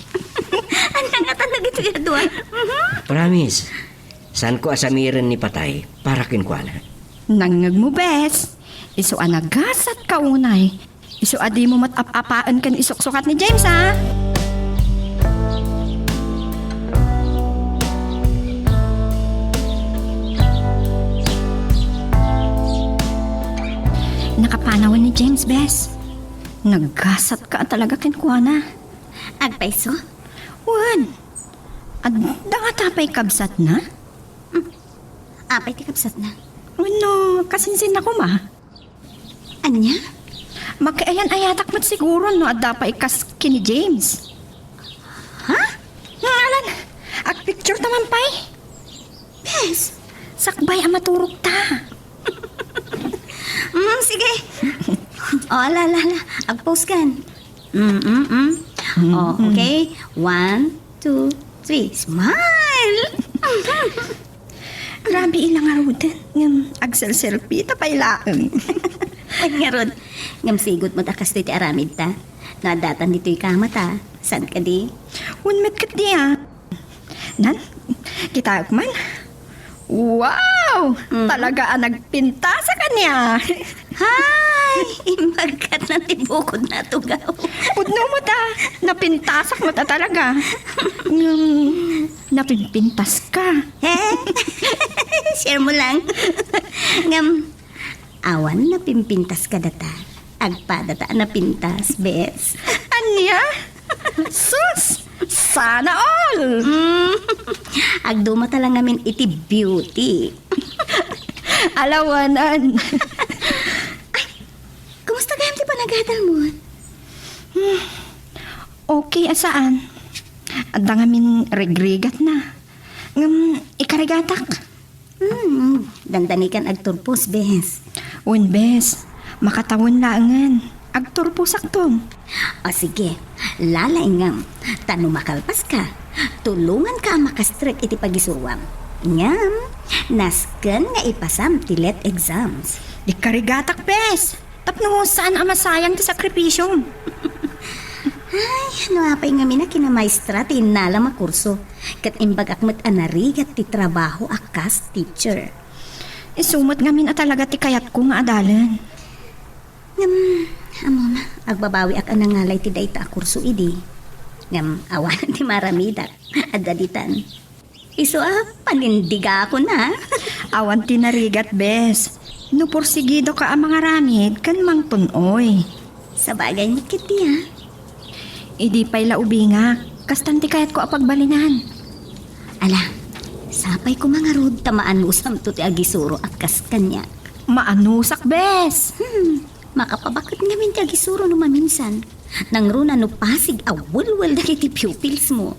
Anya nga talaga ito yung dua? Promise. Saan ko asamiran ni patay para kinpana. Nangag mo bes. Iso anagasat ka unay. Iso adi mo matap-apaan kan isuksukat ni James ha. Nakapanawan ni James, bes. Naggasat ka talaga kinkuana. Agpaiso? Wan. Adda nga tapay kabsat na? Apay ti kapsat na. Ano, kasinsin ako ma. Anya? Magkaayan-ayatak mo't siguro no adda pa ikas kini James. Ha? Ngalan, picture taman pa'y. Bes? Sakbay ang maturog ta. Sige. Ala. Agpost kan. Okay. 1, 2, 3. Smile! Grabe ilang arudan. Ngam, agsel-selfie tapay laang. Ay nga Rod, ngam sigot mo takas ti aramid ta. Nadatan dito'y kamata. San ka di? Unmet kat diya. Nan, kita man. Wow! Talaga ang nagpinta sa kanya. Hay! Imagkat na tibukod na tugaw. Pudno mo ta. Napintasak mo ta talaga. Napinpintas ka. Share mo lang. Ngam, awan na pimpintas ka data. Agpadata na pintas, bes. Anya? Sus! Sana all! Agduma talang ngamin iti beauty. Alawanan. Kumusta kayam ti panagadal mo? Okay, asaan? Adda ngamin regrigat na. Ikarigatak. Dandanikan agturpos, bes. Un bes, makatawon laangan. Agturpusak to. O sige, lalaingam. Tano makalpas ka. Tulungan ka makastrek iti pagisuwam. Ngam, nasken nga ipasam ti let exams. Di karigatak bes. Tapno saan ang masayang ti sakripisyo. Ay, ano apay nga mina kinamaestra ti inala makurso. Kat imbag akmat anarigat ti trabaho akas teacher. Isumot ngamin at talaga ti kayat ko nga adalan. Ngam, amo na, agbabawi ak anangalay ti dayta a kurso idi. Ngam, awan ti maramidak, adaditan. Iso panindiga ako na. Awan tinarigat, bes. No porsigido ka ang mga ramid, kan mang tunoy. Sa bagay ni Kitty Idi pa'y laubinga, kastanti kayat ko apagbalinan. Ala, sapay ko mga rod tamaan usam to ti agisuro at kaskanya. Maanusak, bes. Makapabakit ngamin ti agisuro no maminsan. Nang runa no pasig awal-wal na ti pupils mo.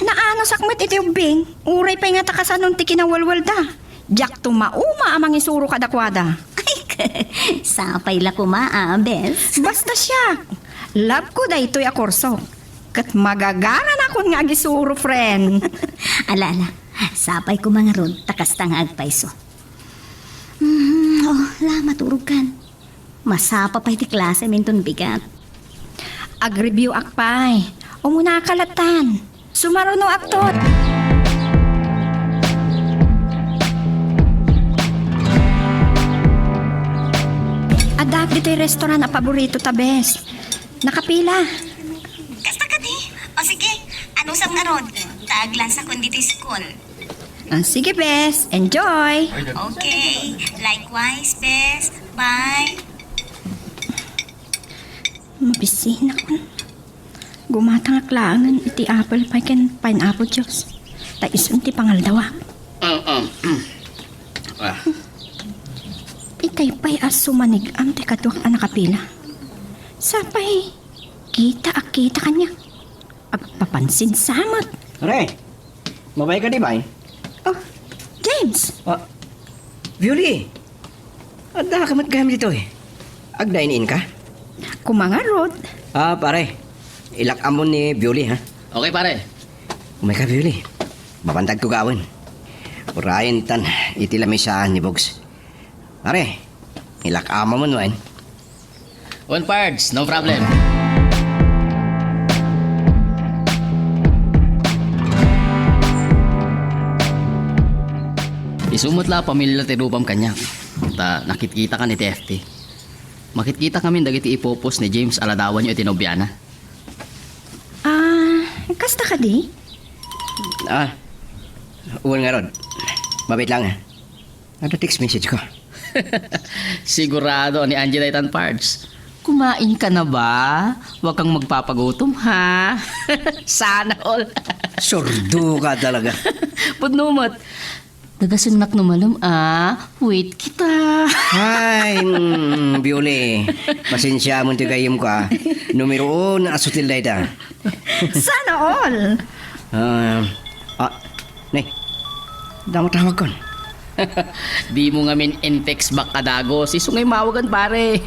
Naano sakmet iti ubing, uray pa'y nga takasanon ti kinawalwal da. Diyak tumauma amang isuro kadakwada. Ay, sapay la kumaabes. Basta siya. Love ko da ito'y akorso. Kat magagaran akon nga agisuro, friend. Ala, sapay ko mga rod takas tang agpaiso. Maturog kan. Masapa pa'y ti klase minton bigat. Ag-review akpay. Umuna kalatan. Sumaruno aktot. Adak dito'y restaurant a paborito ta, bes. Nakapila. Kasta ka di? O sige, ano sang narod? Taaglan sa kundi ti school. Sige, bes. Enjoy. Okay, likewise, bes. Bye. Mabisina ko. Gumatang aklangan iti apple pie ken pineapple juice. Taisun ti pangaldawa. Itay pa'y asumanig am ti kaduak ang nakapila. Sapay, kita kanya. Agpapansin samot. Re, mabay ka di ba? Oh, James. Violi, ada ka matgam dito eh. Ag-dine-in ka? Kumangarod. Pare, ilak amon ni Violi ha. Okay, pare. Umay ka, Violi. Mapantag ko gawin. Urayan tan, itilamisaan ni Bogs. Pare, ilak amo mo nun. One parts, no problem. Isumot la pamilya ti rupam kanya. Ta nakikita ka ni TFT. Makikita kami dagiti ipopos ni James aladawan niyo itinobyana. Kasta ka di? Uwan nga rod. Mabait lang ha. Ano text message ko? Sigurado ni Angie Daytan Parts. Kumain ka na ba? Huwag kang magpapagutom ha. Sana all. Sordo ka talaga. Pudnumot. Nagasunnak numalum wait kita. Ay, Violi. Pasensya mo tigayim ko ha. Numero 1 asutil na ita. Sana all. Nay. Damo tawag kon. Di mo nga min in-text back kadago. Si Sungay mawagan pare.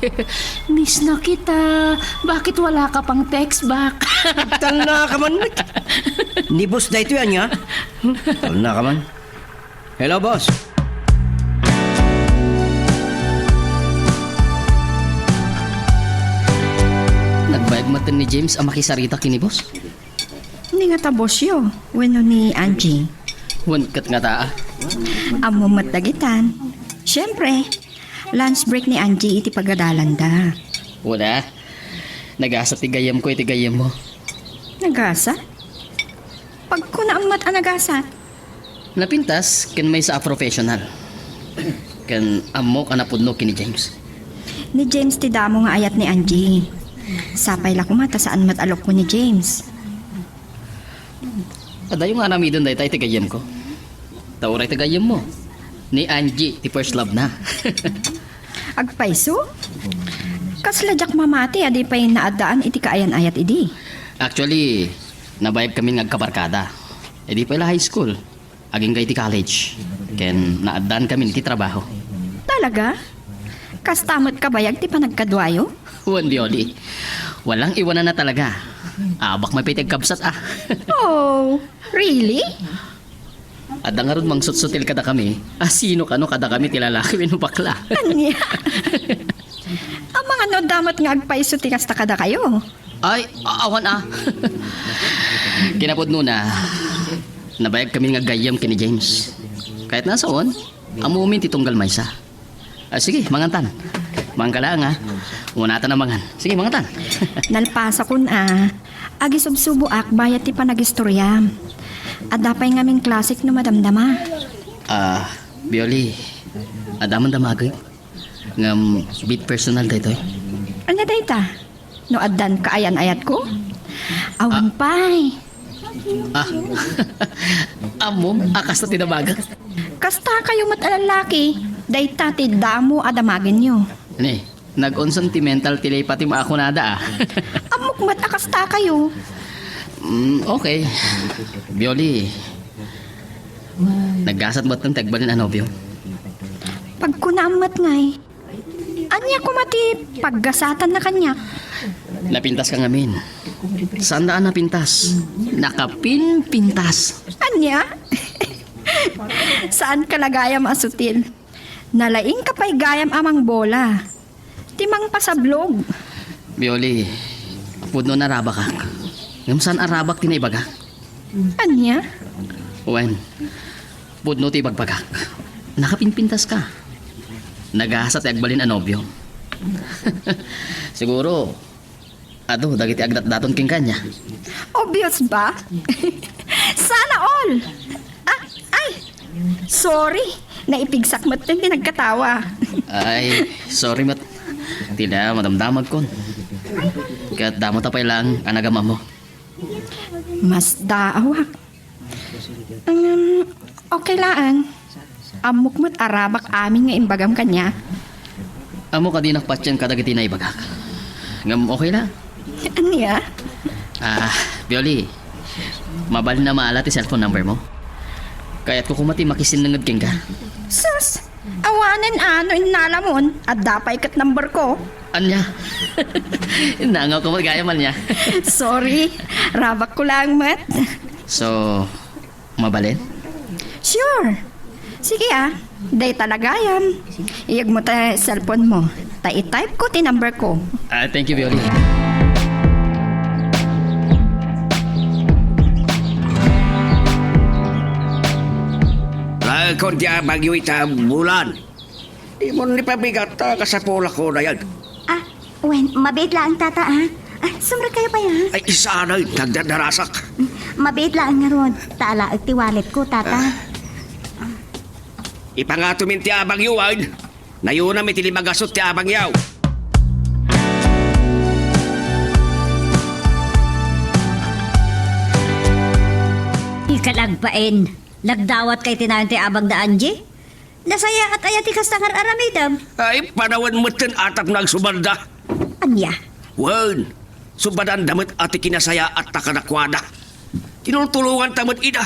Miss na kita. Bakit wala ka pang text back? Tal na ka man. Ni boss na ito yan ya. Tal na ka man. Hello, boss. Nagbayag matan ni James ang makisarita kini boss. Hindi nga tabos yo. Weno ni Angie. Wankat nga taa. Amo matdagitan. Siyempre, lunch break ni Angie iti pagadalan da. Wala. Nagasa tigayam ko itigayam mo. Nagasa? Pag ko na ang mata nagasa. Napintas, kan may sa professional. Kan amo ka napudno kini James. Ni James ti damo nga ayat ni Angie. Sapay la kumata saan matalok ko ni James. Adayo nga nami doon tayo tigayam ko. Tauray tigayam mo. Ni Angie, ti first love na. Agpaiso? Kasladyak mamati adi pa'y naadaan iti kaayan-ayat idi. Actually, nabayag kami ngagkabarkada. E di pala high school. Aging kay ti college. Ken naadaan kami iti trabaho. Talaga? Kastamot ka bayag ti panagkadwayo? Wan Violi. Walang iwanan na talaga. Abak may pitag kabsat Oh, really? At nga ron mang sutsutil kada kami. Sino kano kada kami tilalaki wino bakla. Anya? Ang mga no damat nga agpaiso ti kasta kada kayo. Ay, awan Kinapod na. Nabayag kami nga gayam kini James. Kahit nasa on, amumin ti tunggal maysa. Sige, mangantan. Mangkala nga. Unatan na mangan. Sige, mangantan. Nalpasa kun agi subsubo ak bayat ti panagistorya. Adapay ngaming klasik no madamdama. Bioli, adaman damagay. Ngam, bit personal daytoy. Ano dayta? No addan kaayan-ayat ko? Awan pay. Amom, akas na tinabaga. Kasta kayo matalalaki. Dayta ti damo adamagin nyo. Ni, nag-on sentimental tilay pati maako nada Amok mat akasta kayo. Okay. Bioli, naggasat mo't ng tagbalin anobyo. Pag kunamat ngay. Anya ko mati paggasatan na kanya. Napintas ka ngamin. Saan daan napintas? Nakapinpintas. Anya? Saan kalagayam asutil? Nalaing kapay gayam amang bola. Timang pasablog. Bioli, pudno na rabak ka. Ngam saan arabak tinaibaga? Anya? Wen, pudno ti bagbagak. Nakapinpintas ka. Nagasat agbalin anobyo. Siguro, dagiti agdat-daton king kanya. Obvious ba? Sana all. Ay. Sorry. Naipigsak mo't din nagkatawa. Ay, sorry mat. Tila madamdamag kon. Kat damo tapay lang anagama mo. Mas daawak. Okay lang. Amok mo't arabak amin nga imbagam kanya. Amo ka di nakpatyan kadagiti na ibagak. Ngam okay lang. Anya? Bioli, mabali na maala ti cellphone number mo. Kaya't ko kumati makisinangad king ka. Sus! Awanan inalamon at dapay kat number ko. Anya? Nangaw ko magaya man niya. Sorry. Rabak ko lang, Mat. So, mabalin? Sure. Sige Day talaga yan. Iyag mo ta cellphone mo. I-type ko ti number ko. Thank you, Bioli. Lakon di abang yung bulan. Di mo ni pabigat ka sa pula ko na yan. Wen, mabait lang tata sumra kayo pa yan. Ay, sana yung nagdadarasak. Mabait lang nga ron. Taala at tiwalit ko, tata. Ipangatumin ti abang yuwan. Nayuna may tilimagasot ti abang yaw. Ikalagpain. Nagdawat kay tinayon ti abang da Angie. Nasaya at ayati kastangar aramidam. Ay, panawan mo tin atap nagsubanda. Anya? Wan, subadan damit ati kinasaya at takanakwada. Tinultulungan tamad ida.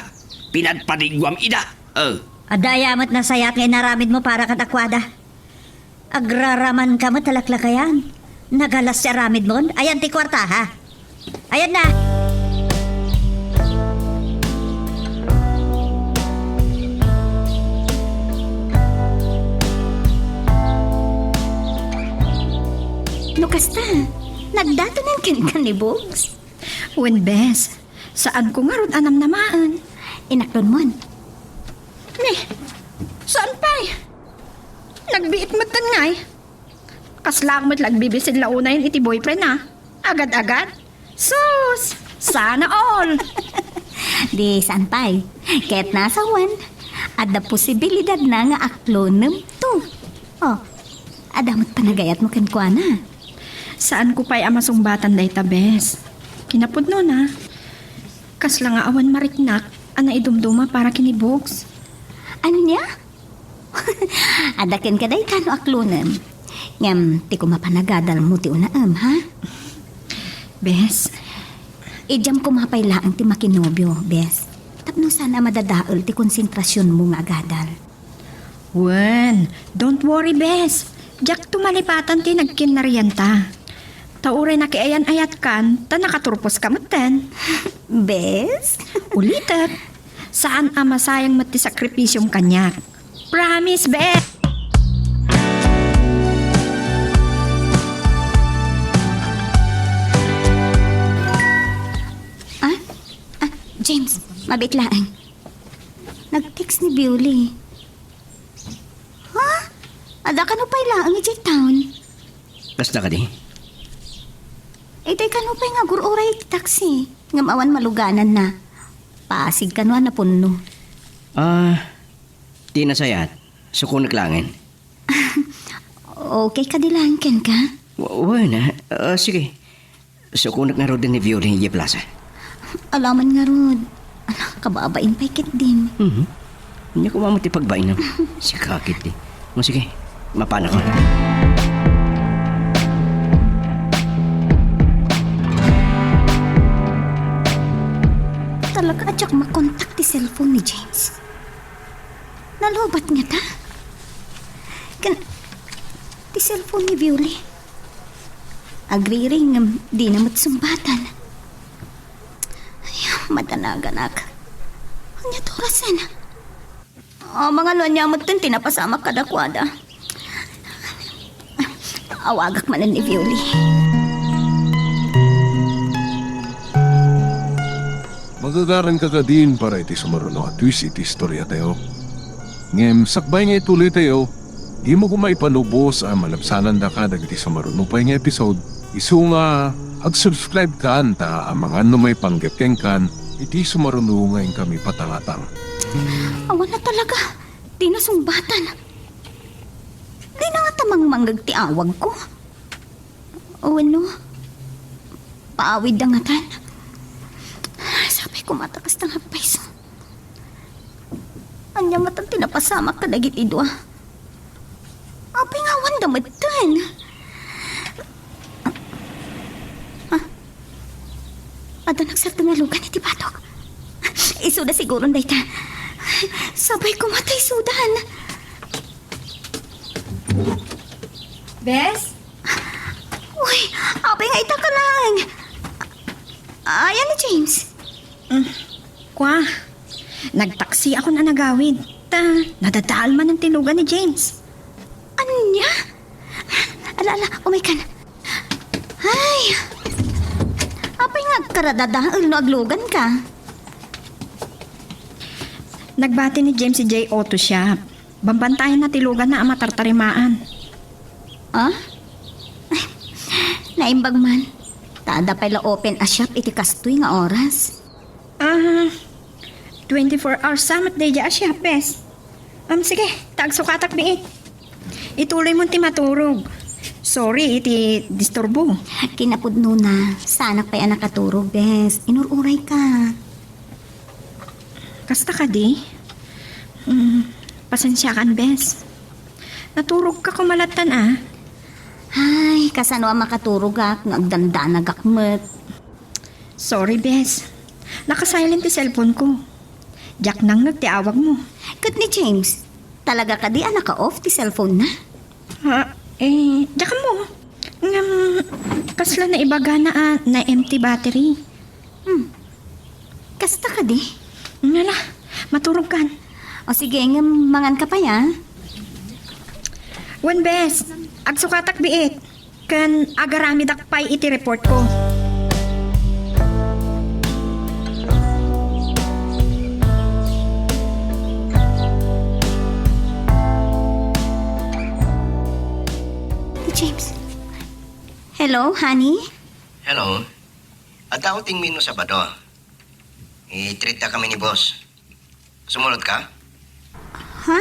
Pinadpadigwam ida. Adayamat na sayat ngay naramid mo para katakwada. Agraraman ka mo talaklakayan. Nagalas si aramid mo. Ayan ti kwarta ha. Ayan na. No kasta, nagdatanan kan ni Bogs. When bes, saan ko nga ron anam namaan? Inaklon mo. Saan pa? Nagbiit mo tan ngay. Kaslang mo't lagbibisid launa yun iti boyfriend Agad-agad. Sus! Sana all! Di saan pa'y, kaya't nasa wan, ada posibilidad na nga aklonem to. Adamot panagayat mo kankwana. Saan ko pa'y amasumbatan day tabes? Kinapudno na. Kasla nga awan mariknak, ana idumduma para kiniboks. Ano niya? Adakin ka day kano aklonem. Ngam, ti ko mapanagadal mo ti unaam, ha? Bes, Ijam ko mapailaang ti makinobyo, bes. Tapno sana madadaol ti konsentrasyon mo nga agadal. Wen, don't worry, bes. Jak tumalipatan ti nagkinariyan ta. Tauray na kiayan ayat kan, ta nakaturpos ka maten. Bes? Ulitet, saan ama sayang mati sakripisyong kanyak? Promise, bes! James, mabitlaan. Nag-text ni Bewley. Ha? Ada ka no pa'y laang ijay town. Basta ka di? Day ka no pa'y nga gururay iti taxi. Ngamawan maluganan na. Pasig ka na punno. Di nasayat. Sukunak langin. Okay ka dilangken ka? Wala. Sige. Sukunak nga ro din ni Violet ni Plaza. Alaman nga rod. Anak, kababain pa ikit din. Hindi ko mamati pagbain na. Si kakit eh. O sige, mapana ko. Talaga adyak makontak ti cellphone ni James. Nalobat nga ta. Ti cellphone ni Violet. Agri-ring di na matsumbatan. Ay, madanagan ako. Anya to rasen. Mga luanya mo tin tinapasama kadakwada. Awagak man ni Violet. Magagaran ka ka din para iti sumaruno at twist iti istorya tayo. Ngem, sakbay nga ituloy tayo, di mo kumay panubos ang malabsanan da ka dagiti sumaruno pa nga episode. Isu nga, ag-subscribe ka anta ang mga may panggapkeng kan, iti sumaruno ngayon kami patangatang. Awan na talaga. Di na sumbatan. Di na nga tamang manggagtiawag ko. O ano? Paawid na nga tan. Sabay ko matakas ng hagpaiso. Anya matang tinapasama ka dagit idwa. Apay nga wanda matan. Ada nagsarto nga lugan iti batok. Isuda siguro day ta. Sabay ko matay sudan. Bes? Uy, apay nga ita ka lang. Ayan ni James. Kwa, nagtaksi ako na nagawid. Nadadaal man ang tinugan ni James. Anya? Ala, umikan. Ay, apay nga karadadaal no aglugan ka. Nagbati ni James si J. Auto Shop. Bambantayan na tilugan na ang matartarimaan. Ah? Ay, naimbag man. Tada pala open a shop iti kastoy nga oras. 24 hours samat day dya siya, Pes. Sige, tagsukatak biit. Ituloy mo ti maturog. Sorry, iti disturbo. Kinapudno na. Sana pa'y nakaturog, bes. Inururay ka. Kasta ka di? Pasensya kan, Bes. Naturog ka kumalatan Ay, kasano ang makaturog ak. Nagdanda nagakmet. Sorry, Bes. Nakasilent ti cellphone ko. Jack nang nagtiawag mo. Kat ni James, talaga ka di naka-off ti cellphone na? Jack mo. Kasla na ibaga na empty battery. Kasta ka di? Ngala, maturog kan. O sige, mangan ka pa ya. One Bes, agsukatak biit. Kan agarami dakpay iti report ko. James. Hello, honey? Hello. At ako ting mino sa bado. I-treat na kami ni boss. Sumunod ka? Ha?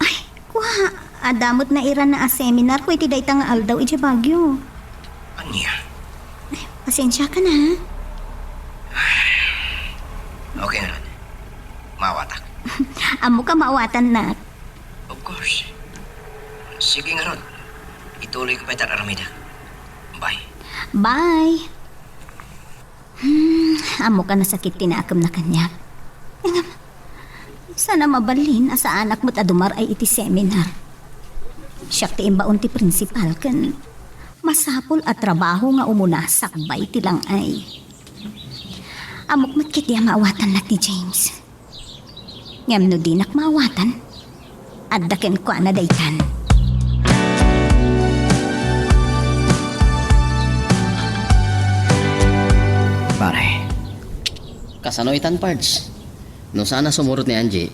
Ay, kuha. Adamot na iran na a seminar ko iti dayta nga aldaw iti Bagyo. Anya? Pasensya ka na. Okay na. Mawatak. Amo ka maawatan na. Of course. Sige nga ron. Ituloy ko pa ito aramida. Bye. Bye. Amo ka nasakit tinakam na kanya. Sana mabalin asa anak mo't adumar ay iti seminar. Siya ti imbaon ti principal kan masapol at trabaho nga umuna sakbay ti lang ay. Amok mo't kiti maawatan na ti James. Ngam no di nak maawatan. Addaken ko na daytan. Pare. Kasano itan parts? No sana sumurot ni Angie.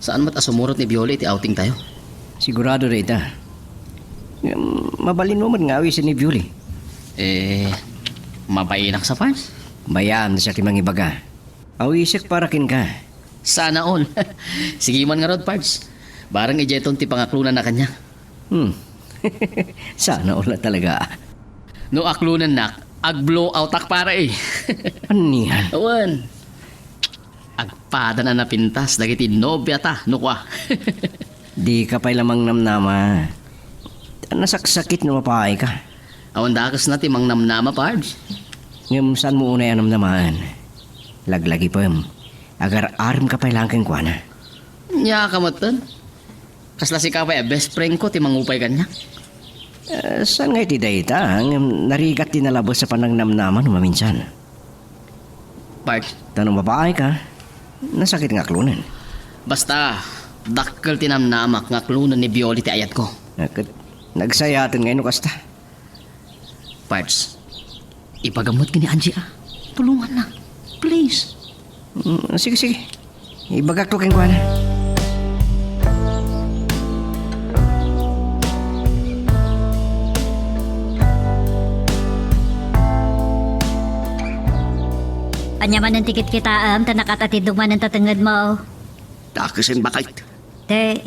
Saan mat sumurot ni Violet ti outing tayo? Sigurado rin ita. Mabalin mo man ngawi si ni Violet. Mabainak sa parts? Bayan sa timang ibaga. Awisik para kin ka. Sana all. Sige man nga rod, Pards. Barang ijeton ti pangaklunan na kanya. Sana wala talaga. No aklunan nak, ag-blow out ak para eh. Anihan? Awan. Agpada na napintas, dagiti nobya ta, no kwa. Di ka pa'y lamang namnama. Nasaksakit na mapahay ka. Awan dakas na ti mang namnama, Pards. Ngam saan mo una yan namnamaan? Laglagi pa agar arim ka pa'y langking kwa na. Nya kamatan. Kasla si kapay, best friend ko, ti mangupay kanya. Saan nga iti dayta? Narigat din nalabos sa panangnamnaman maminsan. Pards, Tanong mapahay ka, nasakit nga klunan. basta, dakkel tinamnamak nga klunan ni Bioli ti ayat ko. Nagsayatin ngayon kasta. Pards, ipagamot ka ni Angie ah. Tulungan na. Please. Sige, sige. Ibagak to kang kwa na. Anya man ang tikit kita ta nakatatidog man ang tatangad mo. Takasin bakit? Te,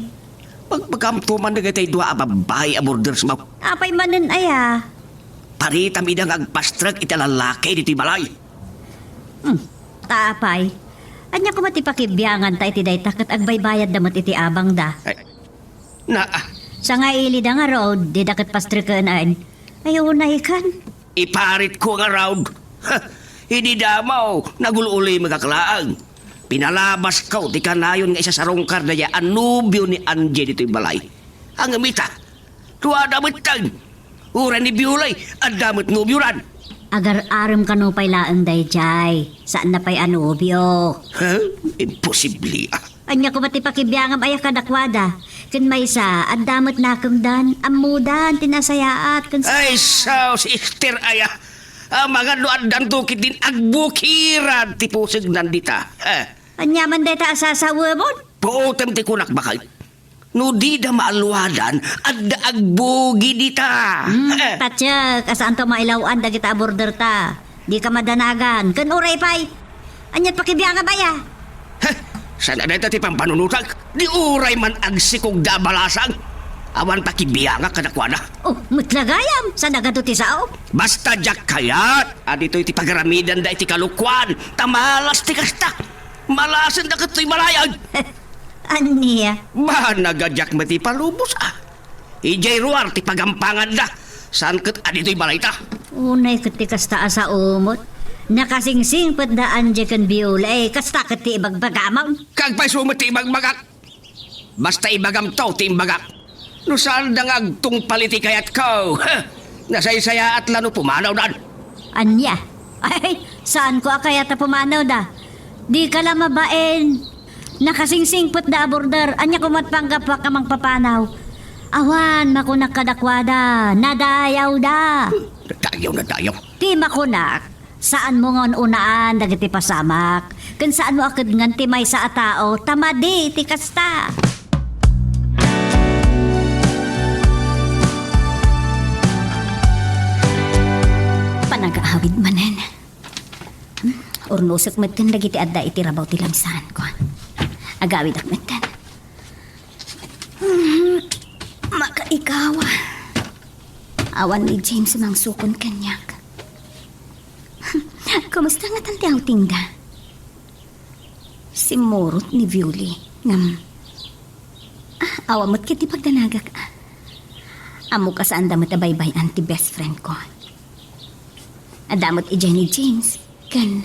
Pagpagamto man na gatay dua ababay a borders mo. apay manen aya. Paritam idang agpastrag italalaki dito balay. Taapay. Anya ko matipakibyangan ta iti day takat agbaybayad damot iti abang da. Ay, Sa nga ili da nga road, di dakat pastrikaan. Ayaw na ikan. iparit ko nga round. Ha, hindi damaw, nagululi magkakalaang. Pinalabas ko, di kanayon nga isa sa rongkar na ya anubyo ni Anje dito'y balay. Ang amita, tuwa damit tang. Ura ni Biulay, ang damit nubyuran. Agar aram kanupay laang day jay. Saan na pa'y anubyo? Ha? Imposible ah. Anya ko matipakibyangan aya kadakwada. Kun may sa, at damot nakamdan, amudan, tinasayaat, kun Ay, sao, sister aya. Ang mga luad dantukit din agbukiran ti pusig nandita. Ha? Anya man day ta asasawa mo? Puutem ti kunak bakay. No di da maaluadan at da agbugi dita. Ha? Tatsyag, asaan to mailawan da kita border ta. Di ka madanagan. Kun uray pay. Anyat pakibyangan baya. Ha? Sana na ti pampanunutag. Di uray man agsikog da balasang. Awan pakibiyanga kadakwana. Oh, mutlagayam. Sa nagato ti sao? Basta jak kayat. Adito iti pagaramidan da iti kalukwan. Tamalas ti kasta. Malasan da kato'y malayag. Aniya. Ba nagadyak mati palubos ah. Ijay ruar ti pagampangan da. Saan kat adito'y balayta? Unay kati kasta asa umot. Nakasingsing pat daan dyan kan biulay. Kasta kati ibagbagamaw. Kagpay sumot ti ibagbagak. Basta ibagam to ti imbagak. No saan da ngagtung paliti kayat ko. Ha? Nasaysaya at lano pumanaw dan. Anya? Ay, saan ko akaya ta pumanaw da? Di ka lang mabaen. Nakasingsing pat da border. Anya kumatpanggap pa kamang papanaw. Awan, makunak kadakwada. Nadayaw da. Na tayo. Ti makunak. Saan mo ngon unaan dagiti pasamak? Kan saan mo akad ngan ti may sa atao? Tamadi ti kasta. Panag-aawid manen. Urnusak matan lagi ti adda iti rabaw ti lamsan ko. Agawid ak matan. Makaikawa. Awan ni James mang sukon kanyak. Kumusta nga tanti ang tinda? Si Morot ni Violi. Ngam. Awamot kiti pagdanagak. Amo ka saan damot abaybay anti best friend ko. Adamot ijay ni James. Kan.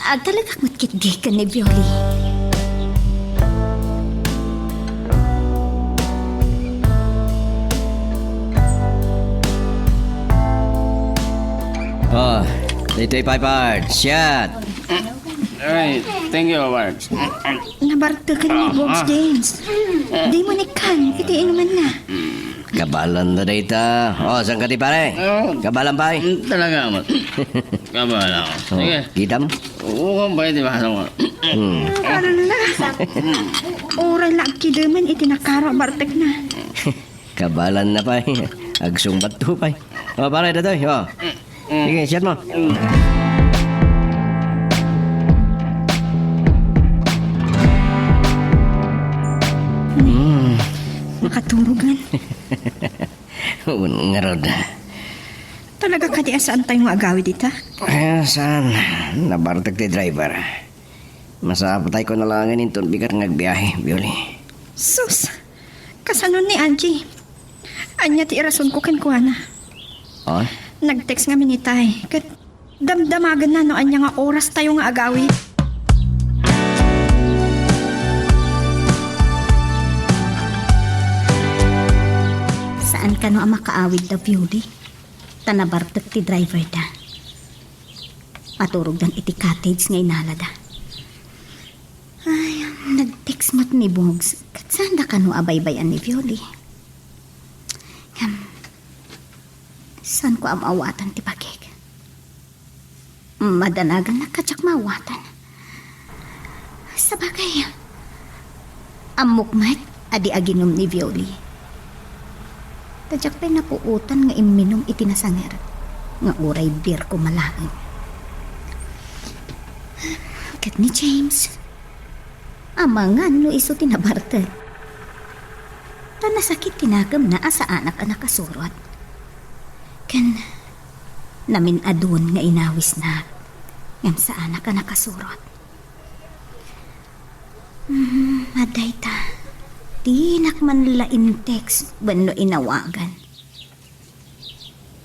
Agtalagak matkit gikan ni Violi. Oh, dito'y pipard. Shot. Alright, thank you, Pards. Nabarta ka ni Bobs James. Di mo nikan, itiin naman na. Kabalan na dayta. Oh, saan ka di pare? Kabalan pa Talaga mo. Kabala ko. Sige. Kita mo? Oo kang pwede ba mo? Para na. Oray lang kidaman, itinakaro bartek na. Kabalan na pa Agsumbat to pa Oh, pare, datoy. Oh. Sige, shot mo. man eh. Makaturugan. Nga rod. Talaga ka di saan tayo nga agawi dita? Saan? Nabartag ti driver. Masapatay ko na lang ngayon itong bigat ngagbiyahe, Bioli. Sus, kasanon ni Angie. Anya ti irason ko kenkuana. Oh? Nag-text nga minitay. Kat damdamagan na no anya nga oras tayo nga agawi. Saan ka no ang makaawid da beauty? Tanabartot ti driver da. Maturog dan iti cottage nga inalada. Ay, nag-text mat ni Bogs. Kat saan da ka no abaybayan ni Violi? Saan ko amawatan ti pagig? Madanagan na katsak mawatan. Sa bagay, amukmat adi aginom ni Violi. Tadyak pa'y napuutan nga iminom itinasanger. Nga uray beer ko malaang. Kat ni James. Amangan no iso tinabarte. Tanasakit tinagam na asa anak kasurot. Kan namin adun nga inawis na. Ngam sa anak kasurot. Aday ta. Di nakman lain text bano inawagan.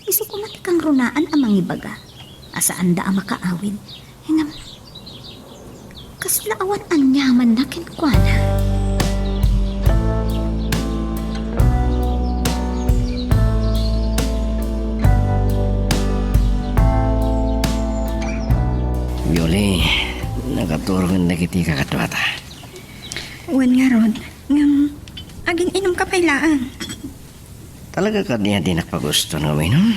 Isu ko matikang runaan amang ibaga. Asaan da ang makaawin. Hingam, kaslaawan anyaman na kinkwana. Bioli, nakaturungan na kiti kakatwata. Wan nga ron. Ngam, aging inom ka pailaan. Talaga ka niya di nakpagusto na uminom?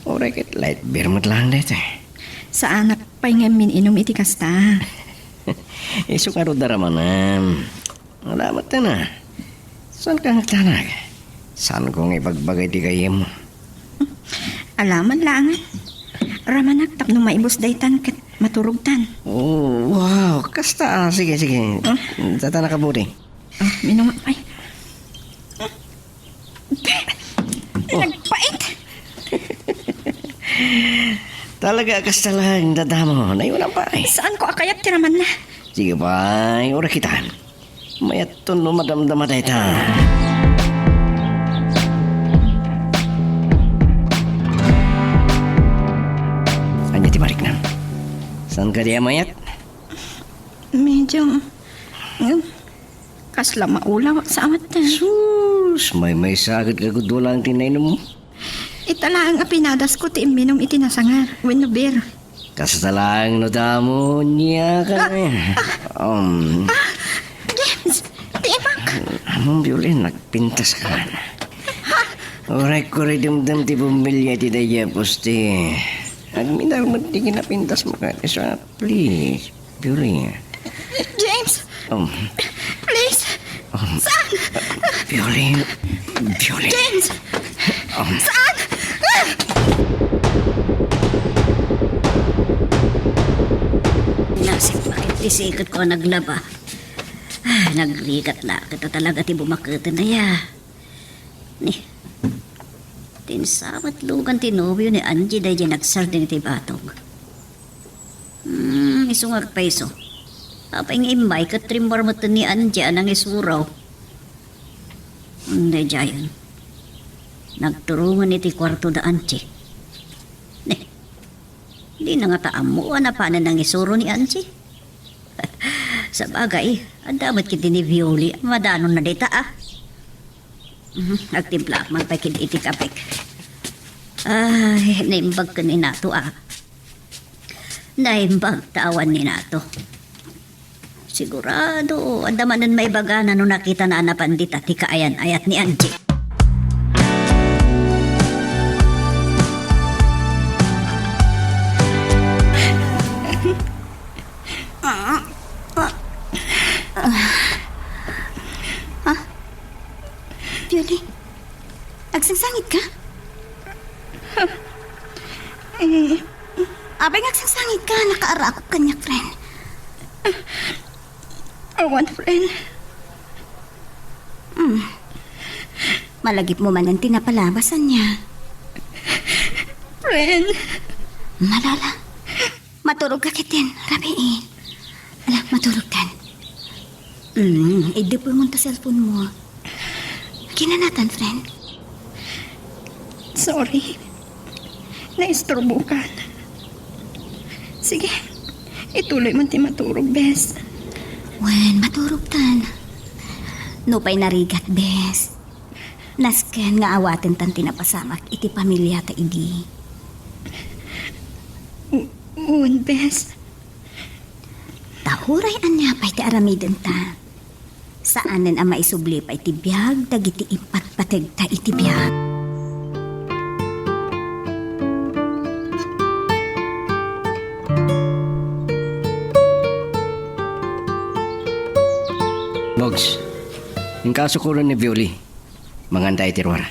O rekit light beer mo't lang dito. Sa anak pa'y nga mininom iti kasta. Iso ka ro daramanan. Alamat na na. Saan ka nagtanag? Saan kong ipagbagay di kayo mo? Alaman lang. Ramanak tapno maibos daytan kat maturugtan. Oh, wow. Kasta. Sige. Tata na kabuti. Minum ay. Nagpait. Talaga kasta lang dadamo. Naiwanan pa eh. Saan ko akayat tiraman na? Sige pa. Ura kita. Mayat to no madamdama dayta. Anya ti balik na. Saan ka diya mayat? Medyo kasla maulaw sa amat na. Sus, may sakit ka lang tinainom mo. Itala ang apinadas ko ti iminom iti nasangar. When no beer. Kasta lang no damo niya ka. James, di emak. Among Violin, nagpintas ka na. Oray ko rin damdam ti bumilya ti daya poste. Agminar mo di kinapintas mo ka. So, please, Violin. James, please. Saan? Violin. James, saan? Nasip bakit isikot ko naglaba. Nagrigat-lakat na talaga ti bumakita na ya. Ni, tinsamat lugan ti nobyo ni Angie dahi dyan nagsardin ti batog. Isungag pa iso. Apay nga imay katrimbar mo ni Angie anang isuraw. Hindi dyan. Nagturungan iti kwarto da Angie. Di na nga taamuan na paano nang isuro ni Angie. Sa bagay, ang damat kiti ni Violi, madanon na dita Nagtimpla, magpakid iti kapik. Ay, naimbag ka ni Nato Naimbag tawan ni Nato. Sigurado, andamanan may baga na nung nakita na anapandita ti kaayan-ayat ni Angie. Violi, agsangsangit ka? Abay agsangsangit ka, nakaarakop kanya, friend. Awan, friend. Malagip mo man ang tinapalabasan niya. Friend, Malala. Maturog ka kitin, rabiin. Ala, maturog tan. Idipoy mo ta cellphone mo. Kinanatan, friend. sorry. Naisturbo ka. Sige, ituloy mo ti maturog, bes. Wen, maturog tan. No pa'y narigat, bes. Nasken nga awaten tan tinapasamak iti pamilya ta idi. Un, bes. Tahuray anya pa'y ti aramiden ta. Saanen ang maisubli pa iti biyag, dagiti ipatpateg ta iti biyag. Bogs, yung kaso ko rin ni Violi, mangantay tirwara.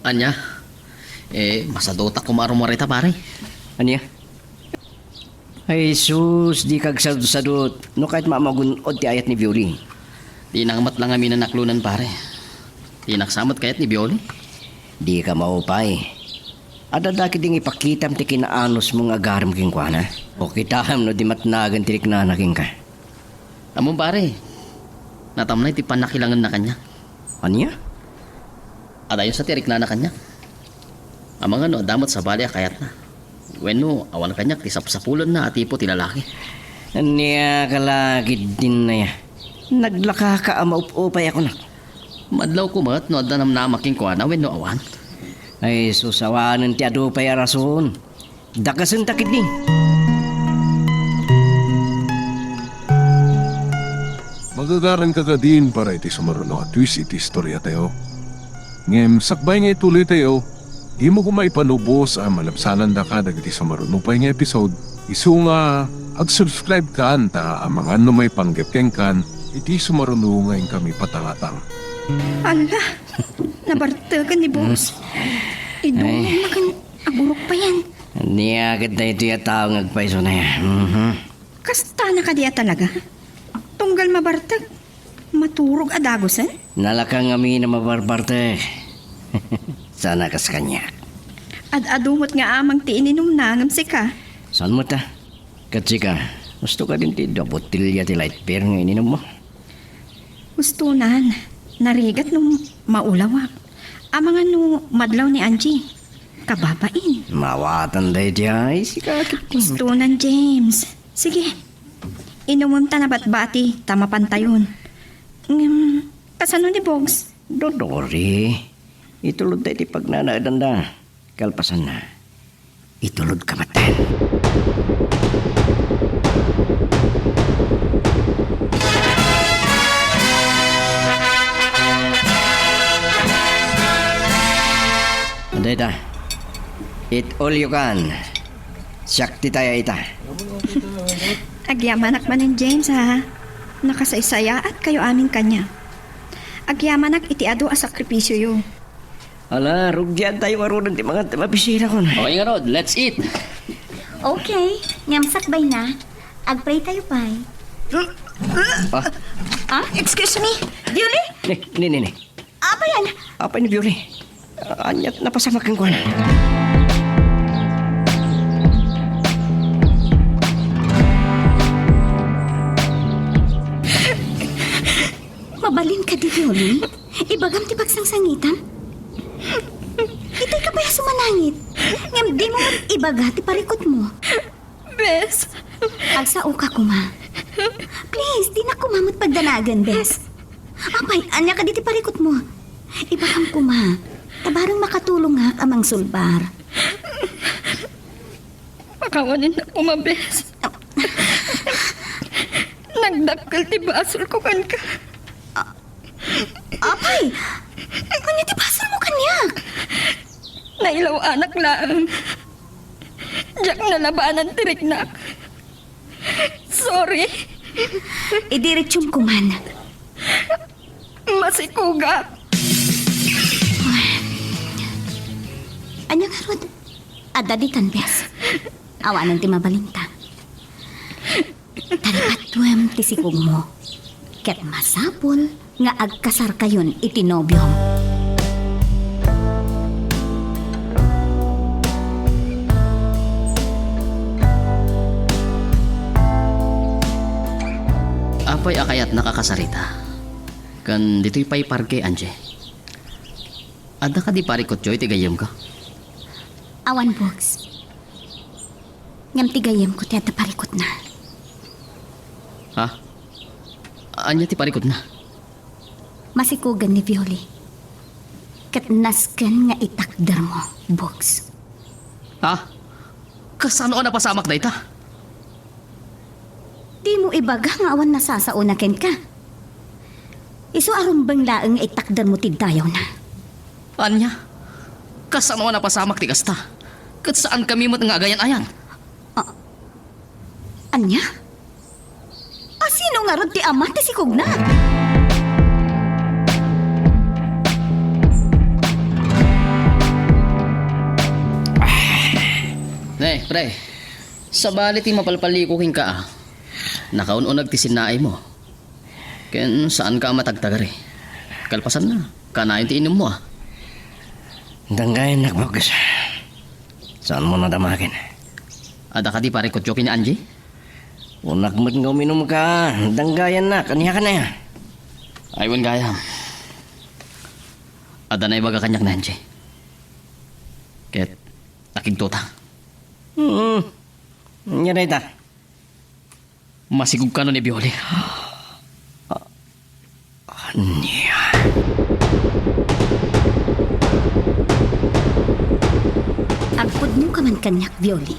Anya? Masadota ko marumarita pare. Anya? Ay sus, di kag sadot. No kahit maamagunod ti ayat ni Violi. Di nakamat lang kami na naklunan pare. Di naksamot kayat ni Bioli. Di ka maupay. Adadaki ding ipakitam ti kinaanos mong agaram king kuana. O kitaham no di matnagan ti nanaking ka. Among pare, natamnay ti panakilangan na kanya. Anya? At ayon sa tirik na kanya. Amang ano, damot sa bali kayat na. Bueno, awan kanya, tisap-sapulan na at ipo ti lalaki. Anya kalagid din na ya. Naglaka ka maup-upay ako na. Madlaw ko mat, no adanam na making kuana, bueno awan. Ay susawanan ti ado pay arason. Dakasen takid ni. Magagaran ka din para iti sumaruno at twist iti istorya tayo. Ngem, sakbay nga ituloy tayo, di mo kumaipanubos ang malapsanan da ka dagiti sumaruno pa nga episode. Isu nga, ag-subscribe ka anta ang mga ano may panggepkeng kan, iti sumaruno ngayon kami patangatang. Ala, nabartagan ni boss. Idong makan agurok pa yan. Anya agad na ito yung tao ngagpaiso na yan. Kasta na ka diya talaga. Tunggal mabartag. Maturog adagosan. Nalakang amin na mabarbarte. Sana kas kanya. Ad-adumot nga amang ti ininom nangam si ka. Saan mo ta? Katsika, gusto ka din ti botilya ti light beer nga ininom mo. Gustunan. Narigat nung maulawak. Amang ano madlaw ni Angie. Kababain. Mawatan day ti ay sikakit. Gustunan, James. Sige. Inumom ta na batbati. Tama pantayon. Kasano ni Bogs? Dodori. Itulod tayo ti pagnanaadan da. Kalpasan na. Itulod ka matan. Anday ta. Eat all you can. Syakti tayo ita. Agyamanak man ni James ha. Nakasaysaya at kayo amin kanya. Agyamanak iti ado a sakripisyo yo. Ala, rugyan tayo marunan ti mga mabisira ko na. Okay nga Rod, let's eat. Okay, ngamsakbay na. Agpray tayo pa'y. Excuse me, Julie? Ni. Apa yan? Apa ni Bioli? Anyat napasamakin ko na. Mabalin ka di, Violi. Ibagam ti bagsang sangitan. Ito'y kapaya sumanangit. Ngam di mo ibaga ti parikot mo. Bes. Agsao ka kuma. Please, di na kumamot pagdanagan, bes. Apay, anya ka di ti parikot mo. Ibagam kuma. Tabarang makatulong nga amang sulbar. Pakawanin na kumabes. Nagdakkel ti basol ko kan ka. Apay, kanya ti pasal mo kanya. Nailaw anak lang. Diyak nalabanan tiriknak. Sorry. Idiretsyon kuman. Masikuga. Anya nga, Rod? Adaditan, bes. Awanan ti mabalinta. Taripatuem ti sikog mo. Ket masapol nga agkasar kayon iti nobyo. Apay akayat nakakasarita. Kan dito'y pay parke, Anje. Ada ka di parikot joy, tigayam ka. Awan, Bogs. Ngam tigayam ko tiyata parikot na. Ha? Anya ti parikot na? Masikugan ni Violi. Ket nasken nga itakder mo, Bogs. Ha? Kasano ka napasamak na ita? Di mo ibaga nga awan nasasaunaken ka. Isu arumbang laeng itakder mo tiddayaw na. Anya? Kasano ka napasamak ti kasta? Kat saan kami mo't nga agayan-ayan? Anya? Sino nga ron ti ama ti sikog na? Ne, pre. Sa bali ti mapalpalikukin ka Nakaununag ti sinaay mo. Ken saan ka matagtagari? Kalpasan na. Kanayon ti inom mo Danggayan nakbogus. Saan mo nadamakin? Ada ka di pare kutyo kini Angie? Unak mo't nga uminom ka. Danggayan na. Kaniya ka na yan. Aywan gaya. Ada na ibaga kanyak na Angie. Ket aking tuta. Nyaray ta. Masigug ka no ni Bioli. Anya. Agpod mo ka man kanyak, Violi.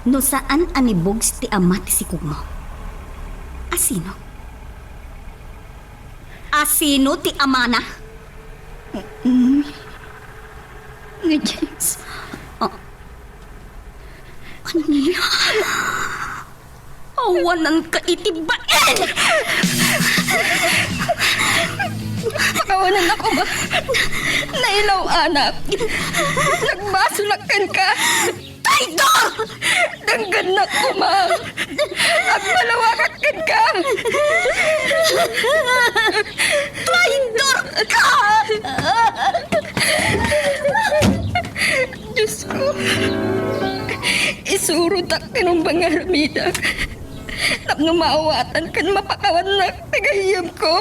No saan ani Bogs ti ama ti sikog mo? Asino? Asino ti ama na? Nga James. Aniya? Awanan ka itibain! Kawanan ako ba? Nailaw anak. Nagmasulakan ka. Traidor! Danggan na ko, ma. At malawakan ka. Traidor ka! Diyos ko. Isurot ak tinumbang aramida. Tapno maawatan kan mapakawan na tagahiyam ko.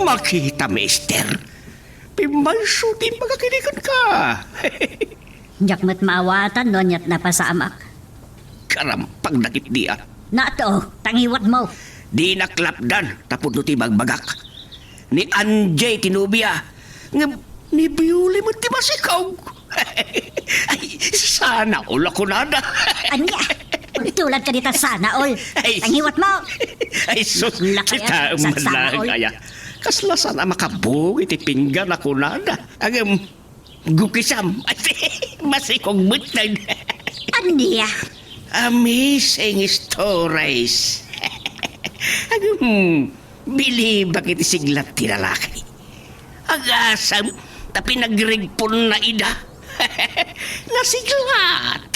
Makita, Mister. Pimanso din magkakinikan ka. Diyak mo't maawatan no nyat napasamak. Karampag nakit diya. Nato, tangiwat mo. Di naklapdan, tapos no ti bagbagak. Ni Anjay tinubia. Ni Biuli mo ti masikaw. Ay, sana ula ko nada. Anya, tulad ka dito sana all. Ay, Tangiwat mo. Ay, sus, Laki kita yan, sagsama, umalang oy. kaya. Kaslasan na makabog, iti pinggan ako nada. Agam, gukisam. Masikong mutlan. Anya, Amazing stories. Bili bakit isiglat tinalaki. Agasam, tapi nagrigpon na ida. Nasiglat.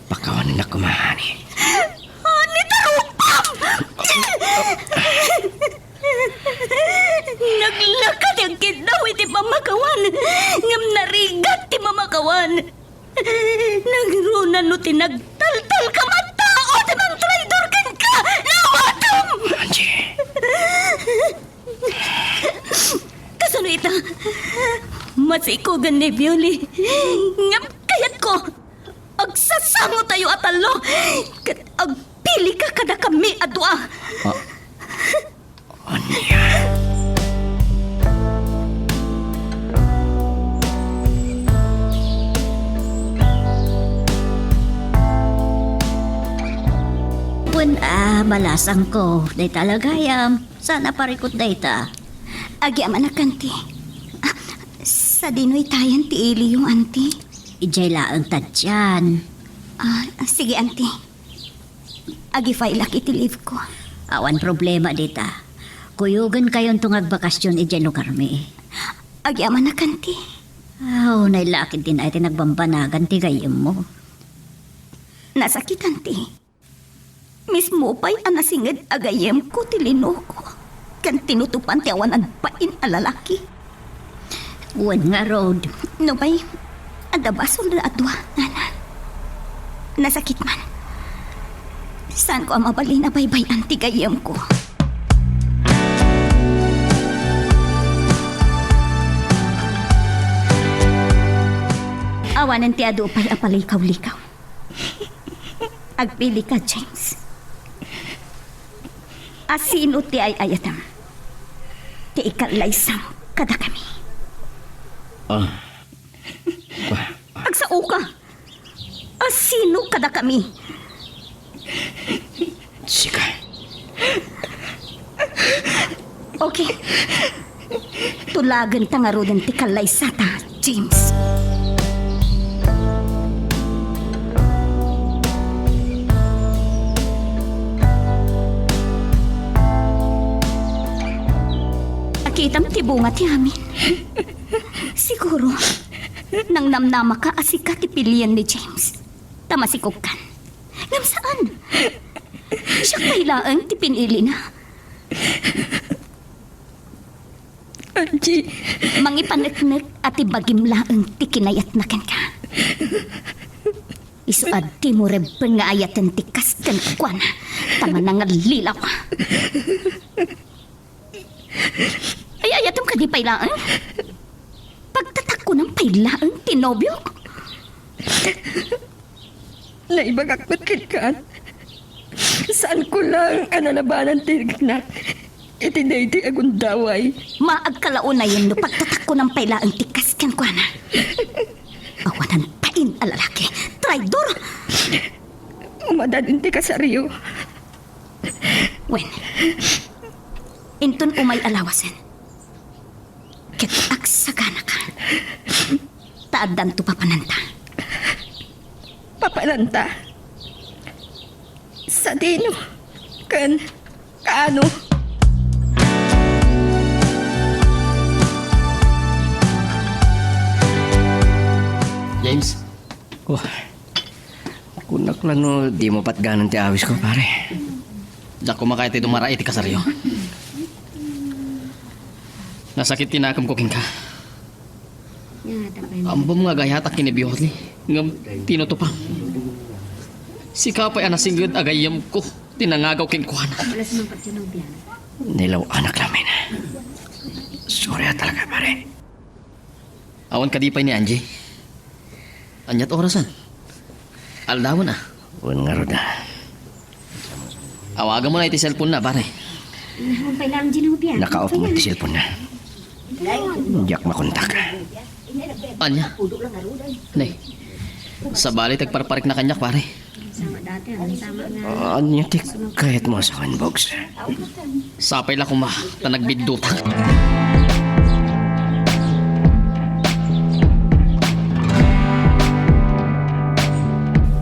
Pakawanin na kumahani. Naglakad ang kinaw iti pamakawan. Ngam narigat ti mamakawan. Nagrunan no tinagtaltal ka matao. Timang traidor kan ka. Nawatom! Angie. Kasano ita? Masikugan ni Violi. Ngam kayat ko. Agsasamo tayo atalo. Kat agpili ka kada kami adwa. Anya. malasang ko. Day talagayam. Sana parikot day ta. Agi amanak kanti. Sa dinoy tayan ti ili yung auntie. Ijay laang tadyan. Sige, auntie. Agi-file iti leave ko. Awan problema dita. Kuyugan kayon tungag bakasyon ijay lugar mi. Agyaman na kanti. Nailakid din ay tinagbambanagan ti gayem mo. Nasakit, auntie. Mismo pa'y anasingid agayem ko tilino ko. Kan tinutupan ti awan pain alalaki. Wan nga road. No ba'y adabason na adwa, nanan. Nasakit man. Saan ko ang mabalin na baybay antigayam ko? Awanan ti ado pa'y apalikaw-likaw. Agpili ka, James. Asino ti ay ayatam? Ti ikalaysam kada kami. Agsao ka! Asino kada kami? Sika. Okay. Tulagan ta nga rodan ti kalaysata, James. Akitam ti bunga ti amin. Siguro, nang namnama ka asika ti pilian ni James. Tamasikog kan. Ngam saan? Siya kailangan ti pinili na. Angie, Mangipaneknek at ibagimlaang ti kinayat na ken ka. Isuad ti mo rebben nga ayatan ti kasken kwan. Tama na nga lilaw. Ay ayatom ka di pailaan? Pagtatak ko ng pailaan, tinobyo? naibagakbat kitkan. Saan ko lang analabanan tignak. Itinayti agundaway. Maagkalaon na yun no pagtatak ko ng pailaan ti kasken kwan. Awanan pain alalaki. Traidor! Umadadin ti kasaryo. Wen, intun umay alawasan. Ket aksagana ka. Taadan to papananta. Papalanta. Sa dino. Kaano. James, Kunak lang no, di mo patganan ti awis ko, pare. Diyak kumakaya ti dumaray ti kasaryo. Nasakit tinakam ko king ka. Ambom nga gayatak kinibiyotli. Ngam tinutupang. Si kapay anasinggid agayam ko. Tinangagaw king kuhana. Nilaw anak namin. Sorry talaga, pare. Awan kadipay ni Angie. Anyat orasan. Aldawon ah. Wan nga roda. Awagan mo na iti cellphone na, pare. Naka-off mo ti cellphone na. Diyak makontak. Anya? Nay, sa bali tagparparik na kanyak, pare. Anya ti kahit mo sa box. Sapay la kuma, tanagbiddutak.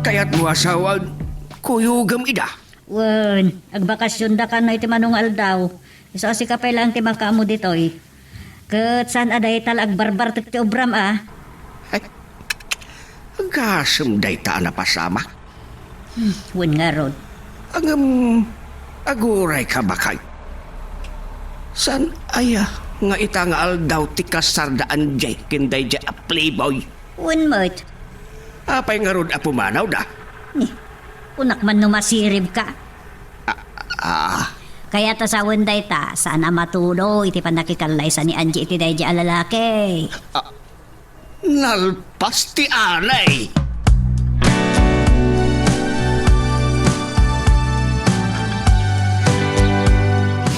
Kaya't mo asawa, kuyugam ida. Wen, agbakasyon da ka na iti manong aldaw. Iso si kapay lang ti makamu ditoy. Ket saan aday tal agbarbar ti obram ah. Gasam day ta na pasama. Wen nga rod. Aguray ka bakay. San aya nga ita nga aldaw ti kasardaan jay kinday jay a playboy. Wen mo't. Apay nga rod a pumanaw da. Unak man no masirib ka. Ah, Kaya ta sa wenday ta, sana matulo iti panakikalay sa ni Angie iti day a lalaki. nalpas ti alay.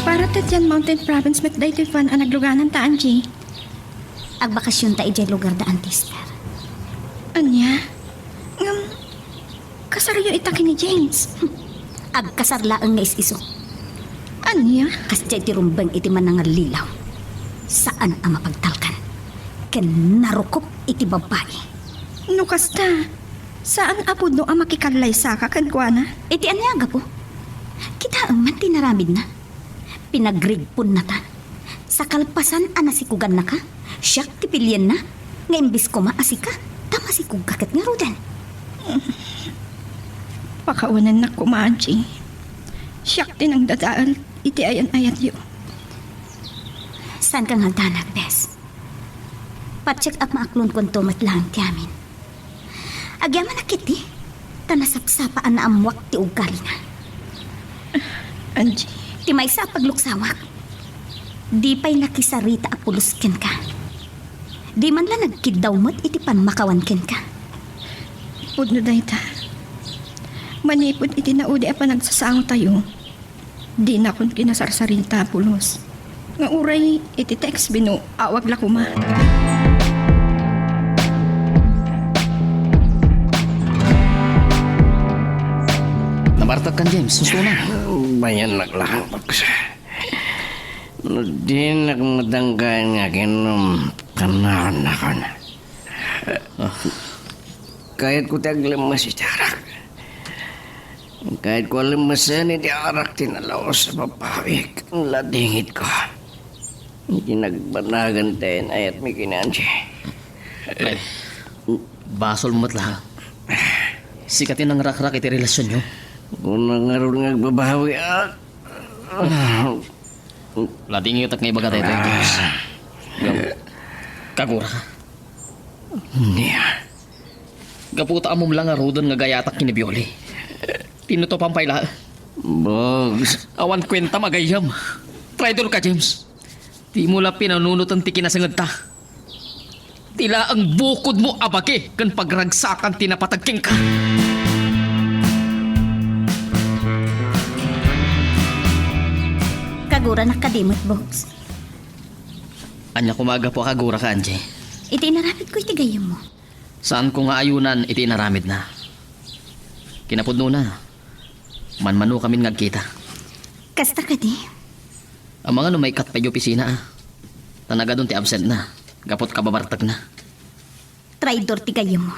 Para tatyan Mountain Province met day fan ang nagluganan ta, Angie. Agbakasyon ta ijay lugar da antister. Anya? Kasaryo itaki ni James. Agkasarlaang nga isiso. Anya? Kasjay ti rumbeng iti manangal lilaw. Saan ang mapagtalkan? ken narukop iti babae. No kasta, saan apod no ang makikalay sa kan kuana? Iti anyaga po. Kita ang man tinaramid na. Pinagridpon na ta. Sa kalpasan anasikugan na ka. Siyak tipilyan na. Nga imbis ko maasika. Tama si kugakat nga rudan. Pakaunan na kumanchi. Siyak din ang dadaal, iti ayan-ayat yu. Saan kang hagdanag, Bes? Pa-check up maaklon kon to matlang ti amin. Agyaman na kiti. Tanasapsapaan na amwak ti ugali na. Angie, Ti may sa pagluksawak. Di pa'y nakisarita apulusken ka. Di man lang nagkidaw mo't iti panmakawanken ka. pudno day ta. Manipod iti naudi pa nagsasango tayo. Di na kun kinasarsarita pulos. Nga uray iti text binu awag la kuma. Nabartag kan James, susto na. Bayan naglakang pagkasa. No di nagmadanggan nga kinom kanahan na ka na. Kahit ko taglamas iti arak. Kahit ko lamasan iti arak tinalaw sa papawik. Ang ladingit ko. Hindi nagbanagan tayo na ayat may kinansi. Ay, basol mo't lang. Sikatin ang rak-rak iti relasyon nyo. Kung nangaroon nga agbabawi Lading yung tak nga ibaga tayo James. Kagura ka. Hindi Gaputa amom lang arudan nga gayatak kinibioli. Tinuto pampayla. Bogs. Awan kwenta magayam. Traidor ka, James. Di mo la pinanunot ang tikinasangad ta. Tila ang bukod mo abake kan pagragsakan tinapatagking ka. Kagura na kadimot, Bogs. Anya kumaga po kagura ka, Angie. Iti naramid ko iti gayam mo. Saan ko nga ayunan iti naramid na. Kinapudno na. Manmano kami ngagkita. Kasta ka di. Ang mga no may kat pa yung opisina Tanaga doon ti absent na. Gapot kababartag na. Traidor ti gayam mo.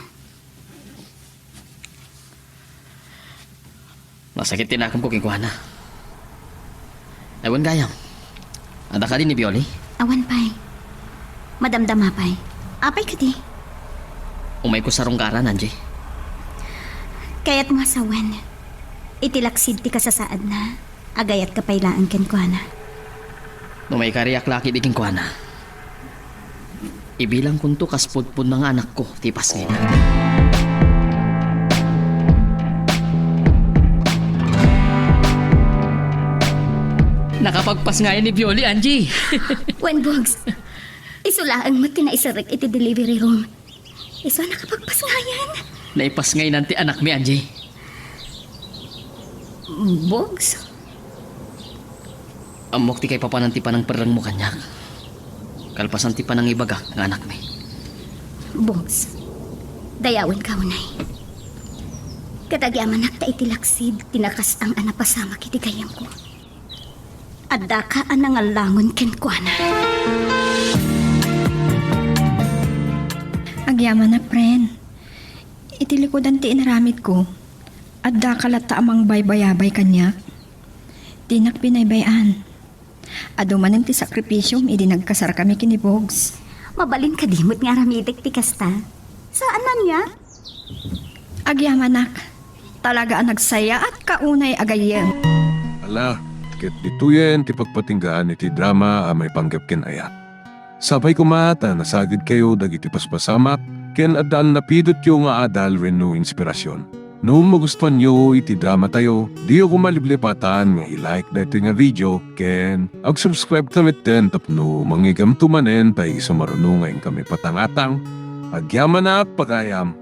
Masakit tinakam ko kikuha na. Ewan gayam. Ada ka din ni Bioli? Awan pa'y. Madamdama pa'y. Apay ka di. Umay ko sa rungkaran, Angie. Kaya't mo asawan. Itilaksid ti kasasaad na. Agayat ka pailaan ken ko na. No may kariyak laki diging kuha na. Ibilang kunto kaspudpud ng anak ko, tipas ngayon. Nakapagpas nga yan ni Bioli, Angie. Wen Bogs. Isulaang mo tinaisarik iti delivery room. Iso nakapagpas nga yan. Naipas ngayon nanti anak mi, Angie. Bogs? Amok ti kay papananti pa ng perang mo kanyak. Kalpasan ti pa ng ibagak ng anak mi. Bogs. Dayawin ka unay. Katagyaman nakta itilaksid, tinakas ang anapasama kiti gayam ko. Adda ka anang alangon ken kuana. Agyaman na, friend. Itilikodan ti inaramid ko. Adda kalata amang baybayabay kanyak. Tinak pinaybayan. Aduman ti sakripisyum, idi nagkasar kami kini Bogs. Mabalin ka dimot nga ramidik ti kasta. Saan man niya? Agyamanak. Talaga ang nagsaya at kaunay agayem. Ala, ket dituyen ti pagpatinggaan iti drama a may panggap ken ayat. Sabay kumata nasagid kayo dagiti paspasamak ken addaan napidot yo nga adal wenno inspirasyon. No magustuhan nyo iti drama tayo, di ako maliblipatan nga i-like na ito nga video ken ag-subscribe tamit ten tapno mangigam tumanen tayo sa marunungan kami patangatang. Agyaman na pagayam.